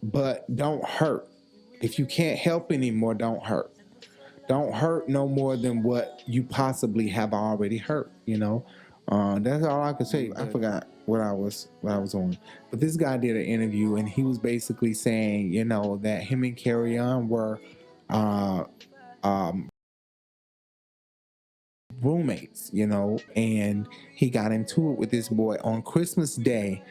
But don't hurt. If you can't help anymore, don't hurt. Don't hurt no more than what you possibly have already hurt, That's all I could say. I forgot what I was on. But this guy did an interview and he was basically saying, that him and Kerrion were roommates, and he got into it with this boy on Christmas Day.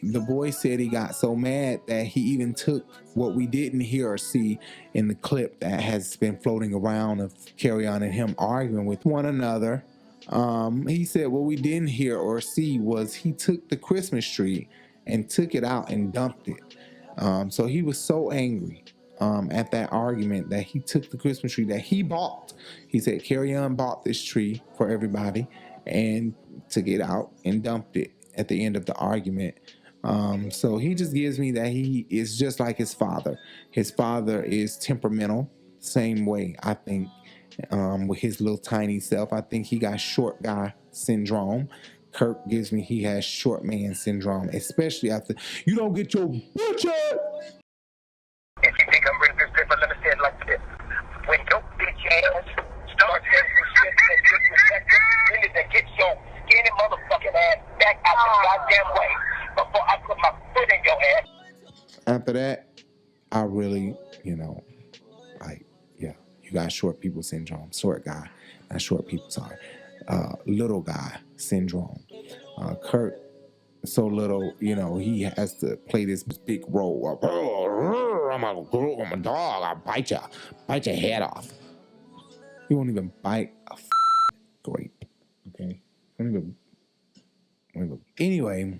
The boy said he got so mad that he even took what we didn't hear or see in the clip that has been floating around of Kerrion and him arguing with one another. He said what we didn't hear or see was he took the Christmas tree and took it out and dumped it. So he was so angry at that argument that he took the Christmas tree that he bought. He said Kerrion bought this tree for everybody and took it out and dumped it at the end of the argument. So he just gives me that he is just like his father. His father is temperamental, same way, I think, with his little tiny self. I think he got short guy syndrome. Kirk gives me he has short man syndrome, especially after you don't get your bitch out. If you think I'm ready for this paper, let me say it like this. When your bitch ass starts getting disrespected, you need to get your skinny motherfucking ass back out the goddamn way before I put my foot in your ass. After that, I really, you got short people syndrome. Short guy, not short people. Sorry, little guy syndrome. Kirk, so little, you know, he has to play this big role of, I'm a dog. I'll bite your head off. He won't even bite a grape. Okay, anyway,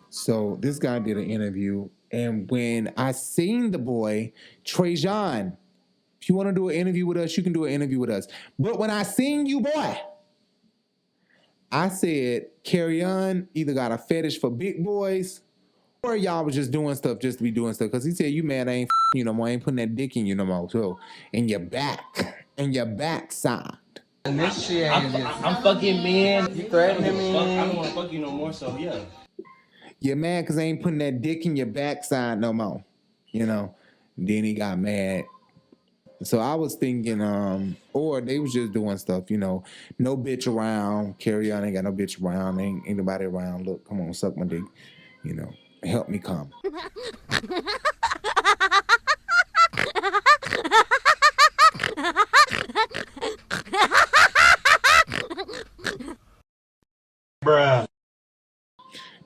so this guy did an interview, and when I seen the boy Trajan, if you want to do an interview with us, you can do an interview with us. But when I seen you, boy, I said, Kerrion either got a fetish for big boys or y'all was just doing stuff just to be doing stuff. Because he said, you mad I ain't you no more. I ain't putting that dick in you no more. So, in your backside. Initiated. I'm fucking men. You threatening me? I don't want to fuck you no more, so yeah. You're mad because I ain't putting that dick in your backside no more. You know? Then he got mad. So I was thinking, or they was just doing stuff, you know, no bitch around. Kerrion ain't got no bitch around. Ain't nobody around. Look, come on, suck my dick. You know, help me come. Bruh.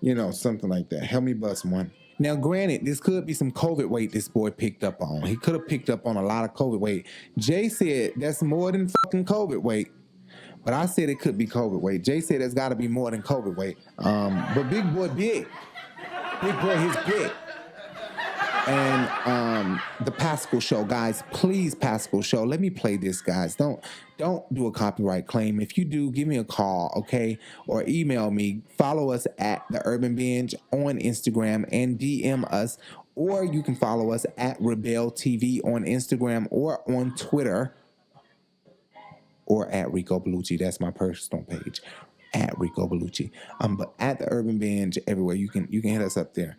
You know, something like that. Help me bust one. Now, granted, this could be some COVID weight this boy picked up on. He could have picked up on a lot of COVID weight. Jay said that's more than fucking COVID weight. But I said it could be COVID weight. Jay said there's got to be more than COVID weight. But big boy big. Big boy, he's big. And the Pascal Show, guys, please, Pascal Show, let me play this, guys. Don't do a copyright claim. If you do, give me a call, okay? Or email me. Follow us at The Urban Binge on Instagram and DM us. Or you can follow us at RiBelTV on Instagram or on Twitter. Or at Rico Bellucci. That's my personal page. At Rico Bellucci. But at The Urban Binge everywhere. You can hit us up there.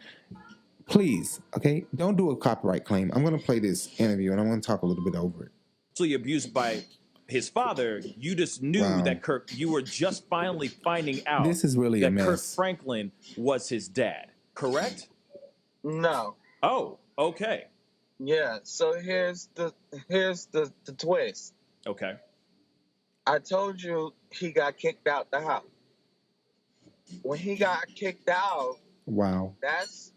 Please, okay? Don't do a copyright claim. I'm going to play this interview, and I'm going to talk a little bit over it. Abused by his father, you just knew that Kirk, you were just finally finding out this is really that a mess. Kirk Franklin was his dad, correct? No. Oh, okay. Yeah, so here's the twist. Okay. I told you he got kicked out the house. When he got kicked out, wow, that's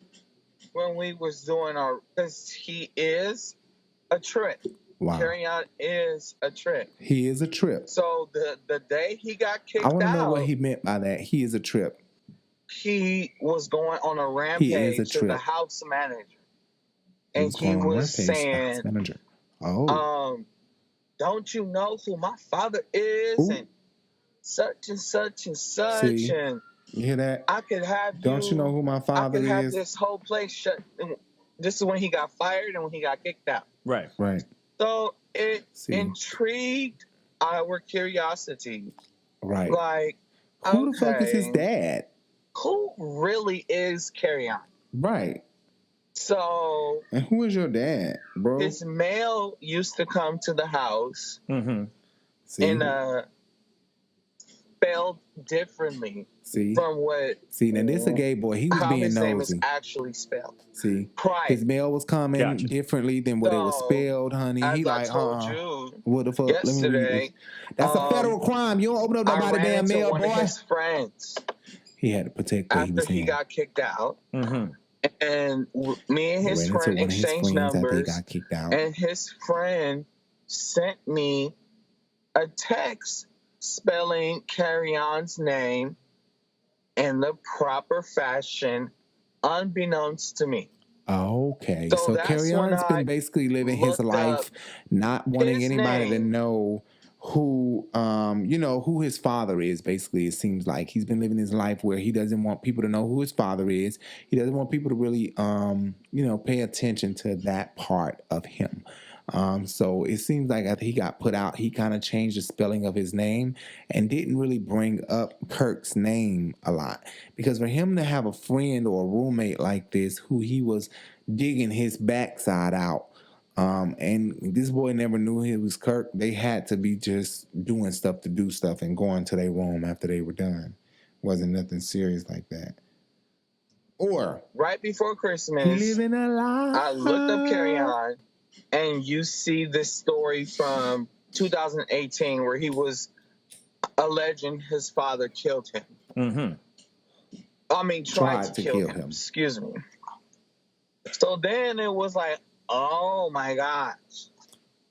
when we was doing our, because he is a trip. Wow. Kerrion is a trip. He is a trip. So the day he got kicked I want to know out, what he meant by that. He is a trip. he was going on a rampage to the house manager. And he was saying, don't you know who my father is? Ooh. And such and such and such. See, and you hear that? I could have Don't you know who my father I could have is? this whole place shut. This is when he got fired and when he got kicked out. Right. Right. So it intrigued our curiosity. Right. Like, who the fuck is his dad? Who really is Kerrion? Right. So. And who is your dad, bro? His mail used to come to the house See? in spelled differently from what. See, now this a gay boy. He was how being his name is nosy. actually spelled. See, Right. his mail was coming differently than what it was spelled, honey. As He I like, told you what the fuck? Let me read yesterday, this. That's a federal crime. You don't open up nobody I ran damn into mail, one boy. of his friends He had to protect what he was after he in. got kicked out, and me and his Ran into friend one of his exchanged friends after he numbers, got kicked out. and his friend sent me a text spelling Kerrion's name in the proper fashion, unbeknownst to me. Okay, So so that's Kerrion's when I been basically living his looked life, up not wanting his anybody to name. know who, you know, who his father is. Basically, it seems like he's been living his life where he doesn't want people to know who his father is. He doesn't want people to really, you know, pay attention to that part of him. So it seems like after he got put out, he kind of changed the spelling of his name and didn't really bring up Kirk's name a lot. Because for him to have a friend or a roommate like this who he was digging his backside out, and this boy never knew he was Kirk, they had to be just doing stuff to do stuff and going to their room after they were done. Wasn't nothing serious like that. Or Right before Christmas, living a lie. I looked up Kerrion, and you see this story from 2018 where he was alleging his father killed him. Mm-hmm. I mean, tried to kill him. Excuse me. So then it was like, oh my gosh.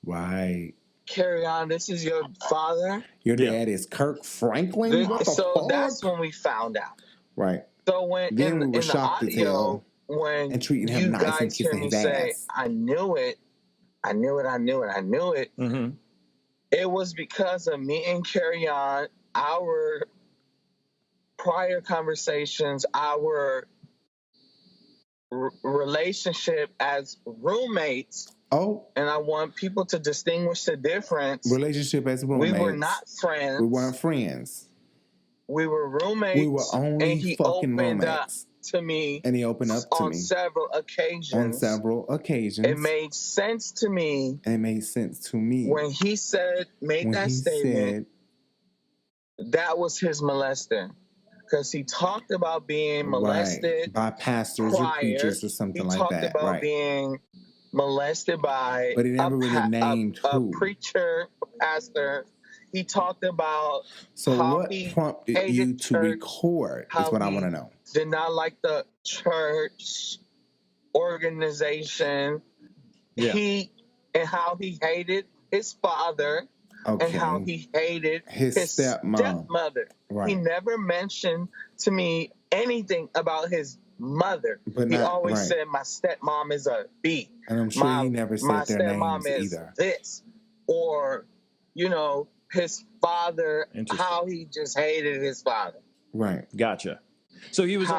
Right. Kerrion, this is your father? Your dad is Kirk Franklin? What the fuck? That's when we found out. Right. So when then we were in shocked the as audio, hell when and treating him you nice and guys hear kissing me his say, ass. I knew it, Mm-hmm. it was because of me and Kerrion, our prior conversations, our relationship as roommates. Oh. And I want people to distinguish the difference. Relationship as roommates. We were not friends. We weren't friends. We were roommates. We were only and he fucking opened roommates. Up to me. And he opened up to on me. several occasions. It made sense to me. It made sense to me. When he made that statement, that was his molester. Because he talked about being molested by pastors or preachers or something like that. He talked about being molested by but he never really named a preacher, pastor. He talked about how what he prompted you to record is what I want to know. Did not like the church organization. Yeah. And how he hated his father. Okay. And how he hated his stepmother. Right. He never mentioned to me anything about his mother. He always said, my stepmom is a B. And I'm sure he never said their names is either. This. Or, his father, how he just hated his father. Right. Gotcha. So he was...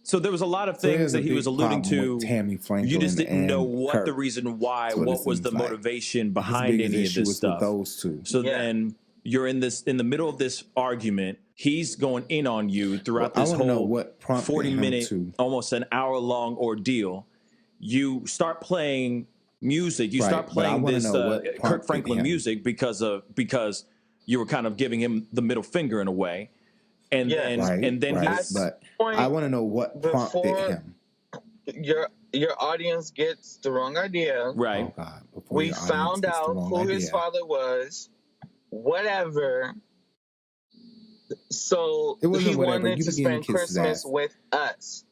So there was a lot of things that he was alluding to. Tammy Franklin, you just didn't know what Kirk. the reason why, What was the motivation behind any of this stuff. Those two. So then you're in the middle of this argument. He's going in on you throughout this whole 40-minute, almost an hour-long ordeal. You start playing music. You start playing this Kirk Franklin music because you were kind of giving him the middle finger in a way. And then but I want to know what prompted him. Your audience gets the wrong idea. Right. Oh God. We found out who his father was. Whatever. So he wanted to spend Christmas with us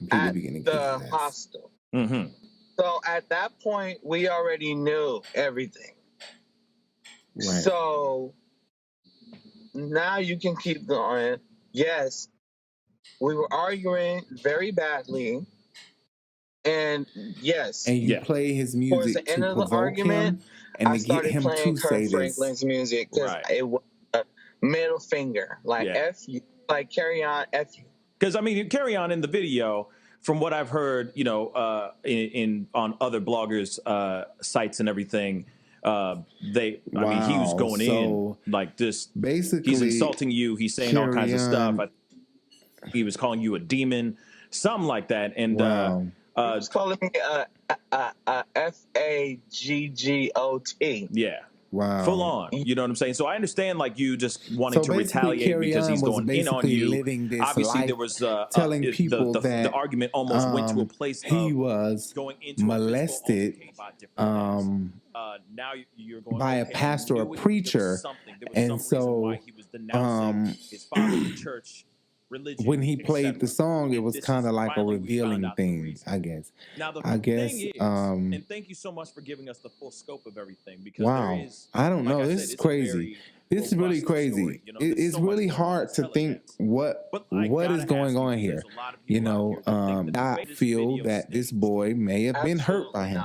at the hostel. Mm-hmm. So at that point, we already knew everything. Right. So now you can keep going. Yes, we were arguing very badly, and yes, and you play his music to provoke him and to get him to say this. Franklin's music because it was a middle finger, like F you, like Kerrion F you. Because I mean, Kerrion in the video, from what I've heard, in on other bloggers' sites and everything. I mean, he was going in like this. Basically, he's insulting you. He's saying all kinds of stuff. He was calling you a demon, something like that. And he was calling me a FAGGOT. Yeah. Wow. Full on. You know what I'm saying? So I understand like you just wanting to retaliate because he's going in on you. Obviously there was telling people that the argument almost went to a place he was going into molested now you're going by a pastor or preacher, and so his father's church religion, when he played the song, it was kind of like a revealing thing, I guess. Now, the thing is, and thank you so much for giving us the full scope of everything. Because wow, I don't know. This is crazy. This is really crazy. It's really hard to think what is going on here. I feel that this boy may have been hurt by him.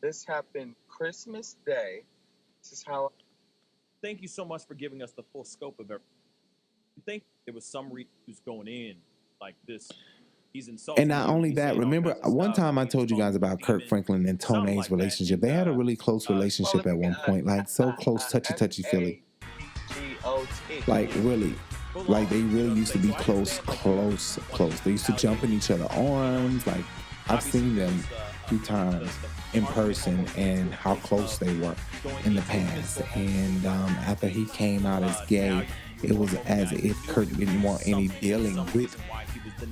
This happened Christmas Day. This is how. Thank you so much for giving us the full scope of everything. I think there was some reason who's going in like this. He's insulting. And not only that, remember one time I told you guys about Kirk Franklin and Tone's relationship. They had a really close relationship at one point, like so close, touchy feely. Like really. Like they really used to be close. They used to jump in each other's arms. Like I've seen them a few times in person and how close they were in the past. And after he came out as gay, it was as if Kirk didn't want any dealing with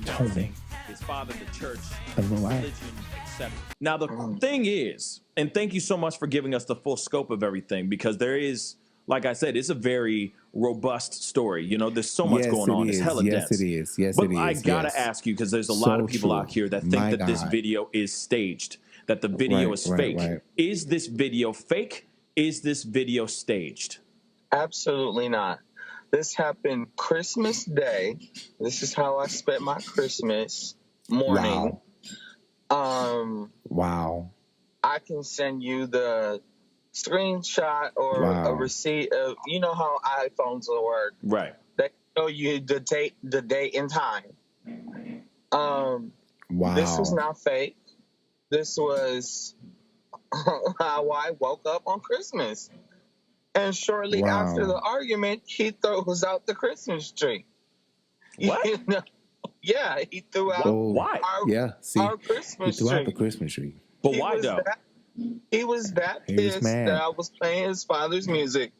Tony. his father, the church, Of the life. religion, etc. Now, the thing is, and thank you so much for giving us the full scope of everything, because there is, like I said, it's a very robust story. You know, there's so much going on. It's hella yes, dense. it is. Yes, but it is. I gotta yes. ask you, because there's a So lot of people true. out here that think My that this God. video is staged, that the video Right, is right, fake. right. Is this video fake? Is this video staged? Absolutely not. This happened Christmas Day. This is how I spent my Christmas morning. Wow. I can send you the screenshot or Wow. a receipt of, you know how iPhones will work. Right. They show you the date and time. Wow. This was not fake. This was how I woke up on Christmas. And shortly Wow. after the argument, he throws out the Christmas tree. What? You know? Yeah, he threw out Why? our He Christmas threw out tree. the Christmas tree. But He why was though? He was that He was pissed mad. that I was playing his father's music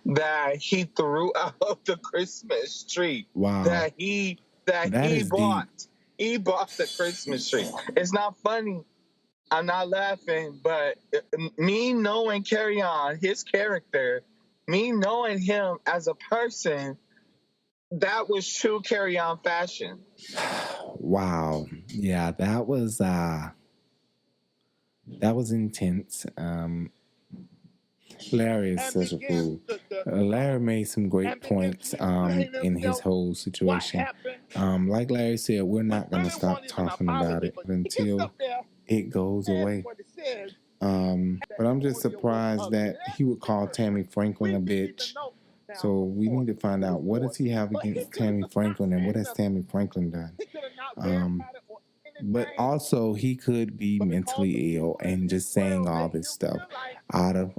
that he threw out the Christmas tree. Wow. That he That is bought. He bought the Christmas tree. It's not funny. I'm not laughing, but me knowing Kerrion, his character, me knowing him as a person, that was true Kerrion fashion. Wow. Yeah, that was intense. Larry is such a fool. Larry made some great points in his whole situation. Like Larry said, we're not going to stop talking about it until it goes away. But I'm just surprised that he would call Tammy Franklin a bitch. So we need to find out, what does he have against Tammy Franklin, and what has Tammy Franklin done? But also, he could be mentally ill and just saying all this stuff out of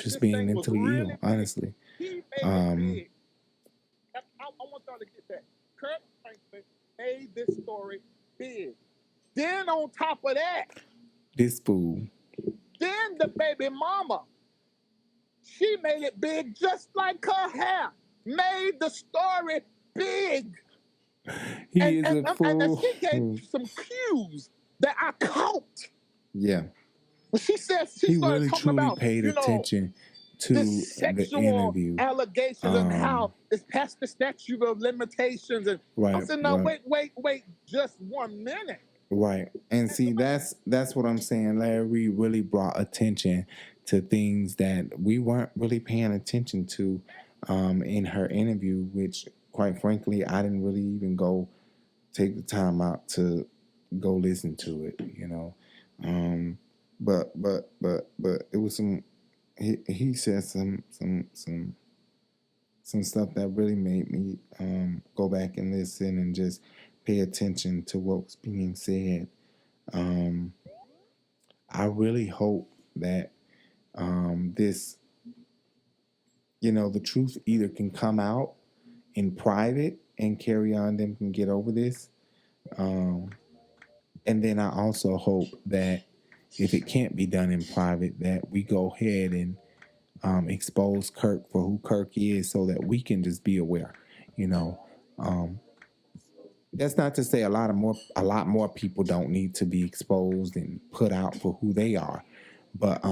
just being mentally ill, honestly. I want y'all to get that. Kirk Franklin made this story big. Then on top of that, This fool. then the baby mama, she made it big just like her hair. Made the story big. He is a fool. And she gave some cues that I caught. Yeah. When she said she He started really talking truly about, paid the attention to the sexual interview. allegations and how it's past the statute of limitations. And I Right, said, no, right. wait, just 1 minute. Right. And see, that's what I'm saying. Larry really brought attention to things that we weren't really paying attention to in her interview, which, quite frankly, I didn't really even go take the time out to go listen to it, you know. But it was some, he said some stuff that really made me go back and listen and just pay attention to what was being said. I really hope that this, you know, the truth either can come out in private and Kerrion them can get over this. And then I also hope that if it can't be done in private, that we go ahead and expose Kirk for who Kirk is, so that we can just be aware, you know. That's not to say a lot more people don't need to be exposed and put out for who they are, but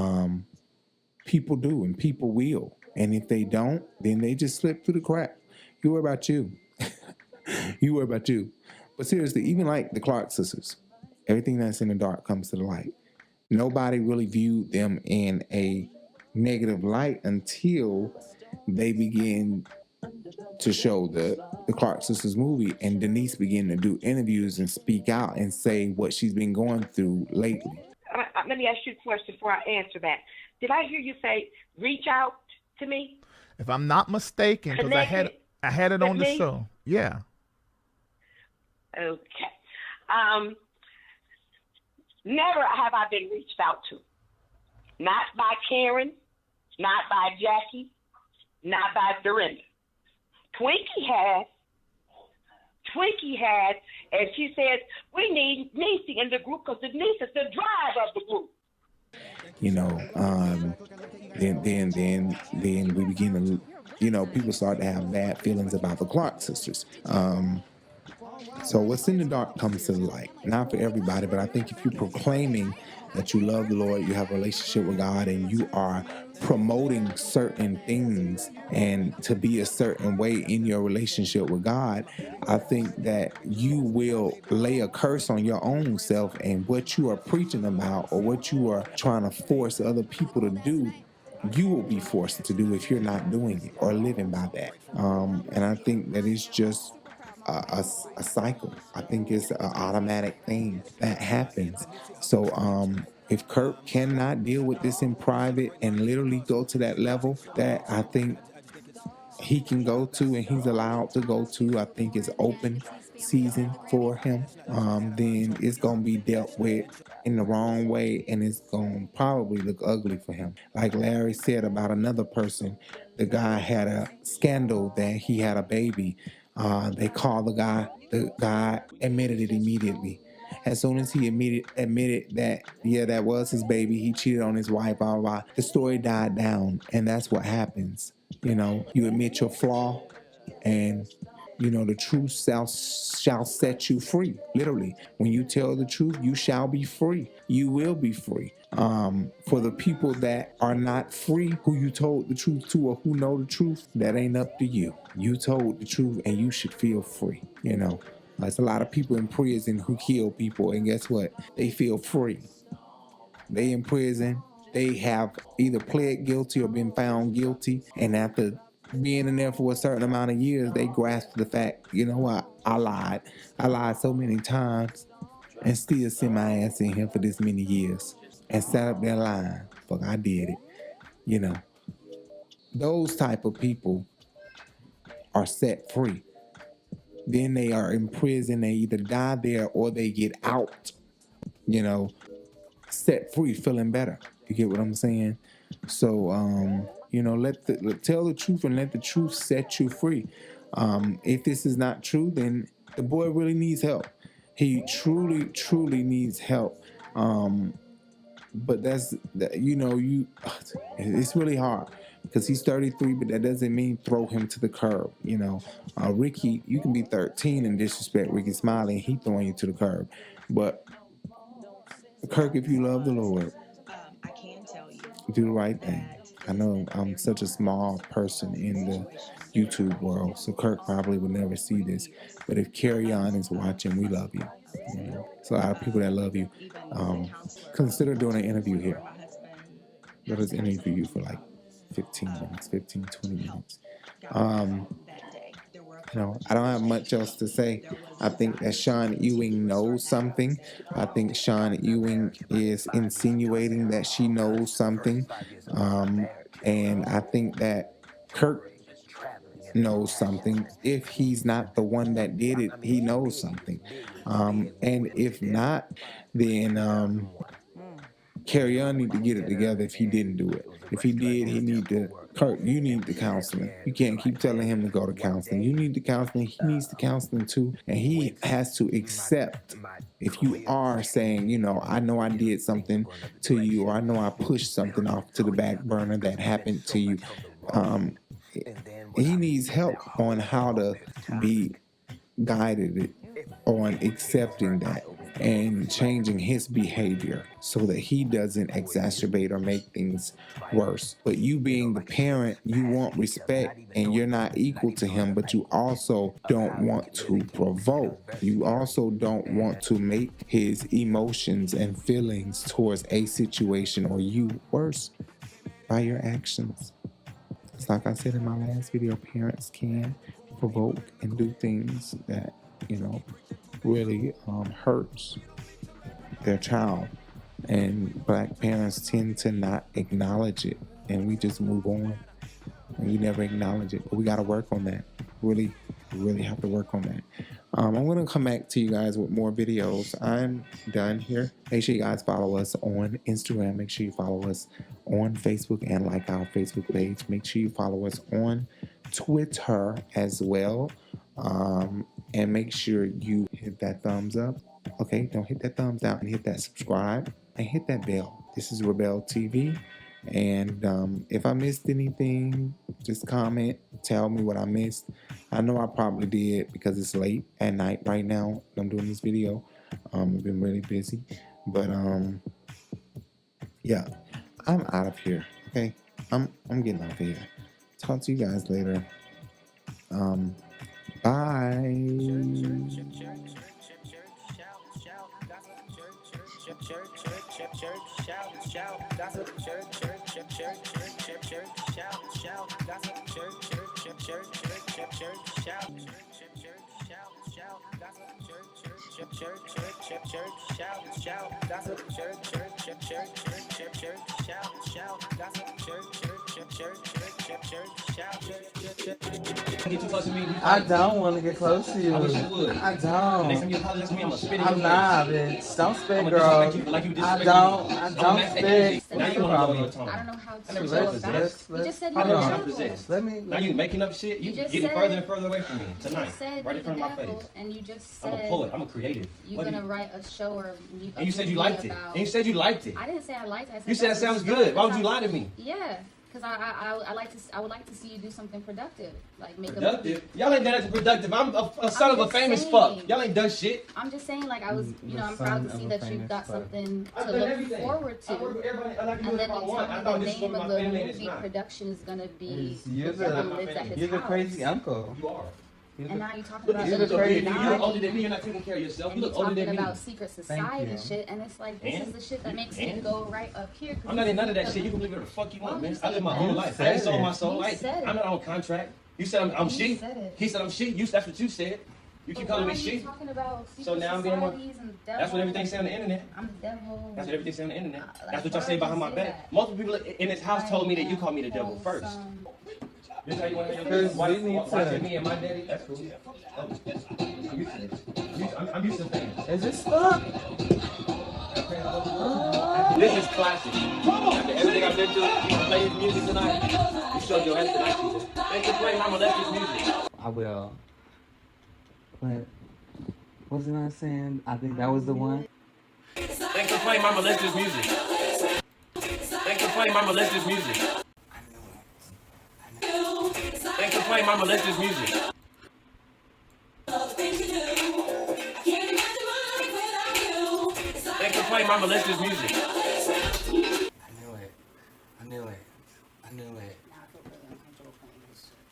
people do, and people will. And if they don't, then they just slip through the crack. You worry about you. You worry about you. But seriously, even like the Clark sisters, everything that's in the dark comes to the light. Nobody really viewed them in a negative light until they begin to show the Clark sisters movie, and Denise began to do interviews and speak out and say what she's been going through lately. Let me ask you a question before I answer that. Did I hear you say reach out to me? If I'm not mistaken, because I had it on the show. Yeah. Okay. Never have I been reached out to. Not by Karen, not by Jackie, not by Dorinda. Twinkie had, and she said, we need Niecy in the group because Denise is the drive of the group. You know, then we begin to, you know, people start to have bad feelings about the Clark sisters. So what's in the dark comes to the light. Not for everybody, but I think if you're proclaiming that you love the Lord, you have a relationship with God, and you are promoting certain things and to be a certain way in your relationship with God, I think that you will lay a curse on your own self, and what you are preaching about or what you are trying to force other people to do, you will be forced to do if you're not doing it or living by that. And I think that it's just a cycle. I think it's an automatic thing that happens. So if Kirk cannot deal with this in private and literally go to that level that I think he can go to and he's allowed to go to, I think it's open season for him, then it's going to be dealt with in the wrong way, and it's going to probably look ugly for him. Like Larry said about another person, the guy had a scandal that he had a baby. They called the guy admitted it immediately. As soon as he admitted that, yeah, that was his baby, he cheated on his wife, blah, blah, blah, the story died down. And that's what happens. You know, you admit your flaw, and, you know, the truth shall set you free. Literally, when you tell the truth, you shall be free. You will be free. For the people that are not free, who you told the truth to or who know the truth, that ain't up to you. You told the truth and you should feel free, you know. There's a lot of people in prison who kill people, and guess what? They feel free. They in prison. They have either pled guilty or been found guilty, and after being in there for a certain amount of years, they grasp the fact, you know what? I lied. I lied so many times, and still send my ass in here for this many years and set up their line. Fuck, I did it. You know, those type of people are set free. Then they are in prison. They either die there or they get out, you know, set free, feeling better. You get what I'm saying? So, you know, tell the truth and let the truth set you free. If this is not true, then the boy really needs help. He truly, truly needs help. But you know, it's really hard because he's 33, but that doesn't mean throw him to the curb. You know, Ricky, you can be 13 and disrespect Ricky Smiley, and he throwing you to the curb. But Kirk, if you love the Lord, do the right thing. I know I'm such a small person in the YouTube world, so Kirk probably would never see this. But if Kerrion is watching, we love you. You know, it's a lot of people that love you. Consider doing an interview here. Let us interview you for like 15 minutes, 15, 20 minutes. You know, I don't have much else to say. I think that Shawn Ewing knows something. I think Shawn Ewing is insinuating that she knows something. And I think that Kirk knows something. If he's not the one that did it, he knows something. And if not, then Kerrion need to get it together if he didn't do it. If he did, he need to, Kirk, you need the counseling. You can't keep telling him to go to counseling. You need the counseling. He needs the counseling too. And he has to accept, if you are saying, you know I did something to you, or I know I pushed something off to the back burner that happened to you. He needs help on how to be guided on accepting that and changing his behavior so that he doesn't exacerbate or make things worse. But you being the parent, you want respect, and you're not equal to him, but you also don't want to provoke. You also don't want to make his emotions and feelings towards a situation or you worse by your actions. It's like I said in my last video, parents can provoke and do things that, you know, really hurts their child. And black parents tend to not acknowledge it, and we just move on and we never acknowledge it. But we got to work on that. Really have to work on that. I'm going to come back to you guys with more videos. I'm done here. Make sure you guys follow us on Instagram. Make sure you follow us on Facebook and like our Facebook page. Make sure you follow us on Twitter as well. And make sure you hit that thumbs up. Okay, don't hit that thumbs down, and hit that subscribe and hit that bell. This is RiBelTV. And if I missed anything, just comment tell me what I missed. I know I probably did because it's late at night right now. I'm doing this video. I've been really busy, but yeah, I'm out of here. Okay, I'm getting out of here. Talk to you guys later. Bye. Get too close to me. I don't want to get close to you. I wish you would. I don't. Next time you apologize to me, I'm gonna spit in your I'm face. not, bitch. Don't spit, I'ma girl. disrespect you like you I disrespect don't. me. I I'ma don't match that spit. energy. Now What's you the want to problem? lower your tone. I don't know how to I never go said about possessed. it. You just said you I were never the said devil. possessed. Let me. Now you making up shit. You just getting said- further and further away from me You tonight, just said right you're in front the of my devil, face. and you just I'm said a poet. I'm a creative. you're What do gonna you- write a show or And you said you movie liked it. about- And you said you liked it. I didn't say I liked it. I said You said that it sounds was good. Why would you good. lie to me? Yeah, because I would like to see you do something productive, like make a Productive? movie. Y'all ain't done nothing productive. I'm a son of a just famous saying. fuck. Y'all ain't done shit. I'm just saying, like I was, you know, I'm The proud son to see of a that you've famous got fuck. something I've to done look everything. forward I work to. with everybody. I can do And it then if I you want. tell I me thought the this was name my of the family and it's movie not. production is gonna be You're Kevin lives at his you're the house. crazy uncle. You are. And now you're talking Look about at you. You look Illuminati, older than me. You're not taking care of yourself. and You you're look older talking than me. about secret society you. shit, and it's like this And? is the shit that makes me And? go right up here. 'cause I'm not in none of that you- shit. You can believe whatever the fuck you want, Well, man. you I live said my that. whole You life. I said ain't sold my it. soul. You I said it. I'm not on contract. You said I'm You she. said it. He said I'm she. That's what you said. You keep But calling why me are you she. talking about So secret now I'm being more. societies and That's what devil? everything say on the internet. I'm the devil. That's what everything say on the internet. like, That's what y'all why say would behind you my say back. that? Multiple people in this house told me that you called me the devil first. This how you want to have your Because why we need why to- me and my daddy? That's cool. I'm used to this. I'm used to things. Is it stuck? This is classic. After everything I've been through, you can play his music tonight. You showed your ass tonight. Thank you for playing my molested music. I will. But wasn't I saying? I think that was the one. Thanks for playing my molested music. Thanks for playing my molested music. Thanks for playing my molested music. Thanks for playing my molested music. I knew it. I knew it. I knew it.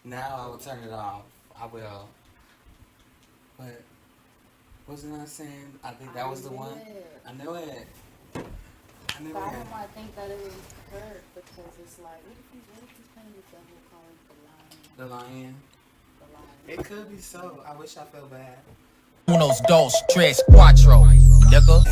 Now I will turn it off. I will. But wasn't I saying? I think that was the one. I knew it. I knew But I it. don't want to think that it was Kirk because it's like, what if he's playing the devil calling the lion? The lion. It could be so. I wish I felt bad. Unos, dos, tres, cuatro, nigga.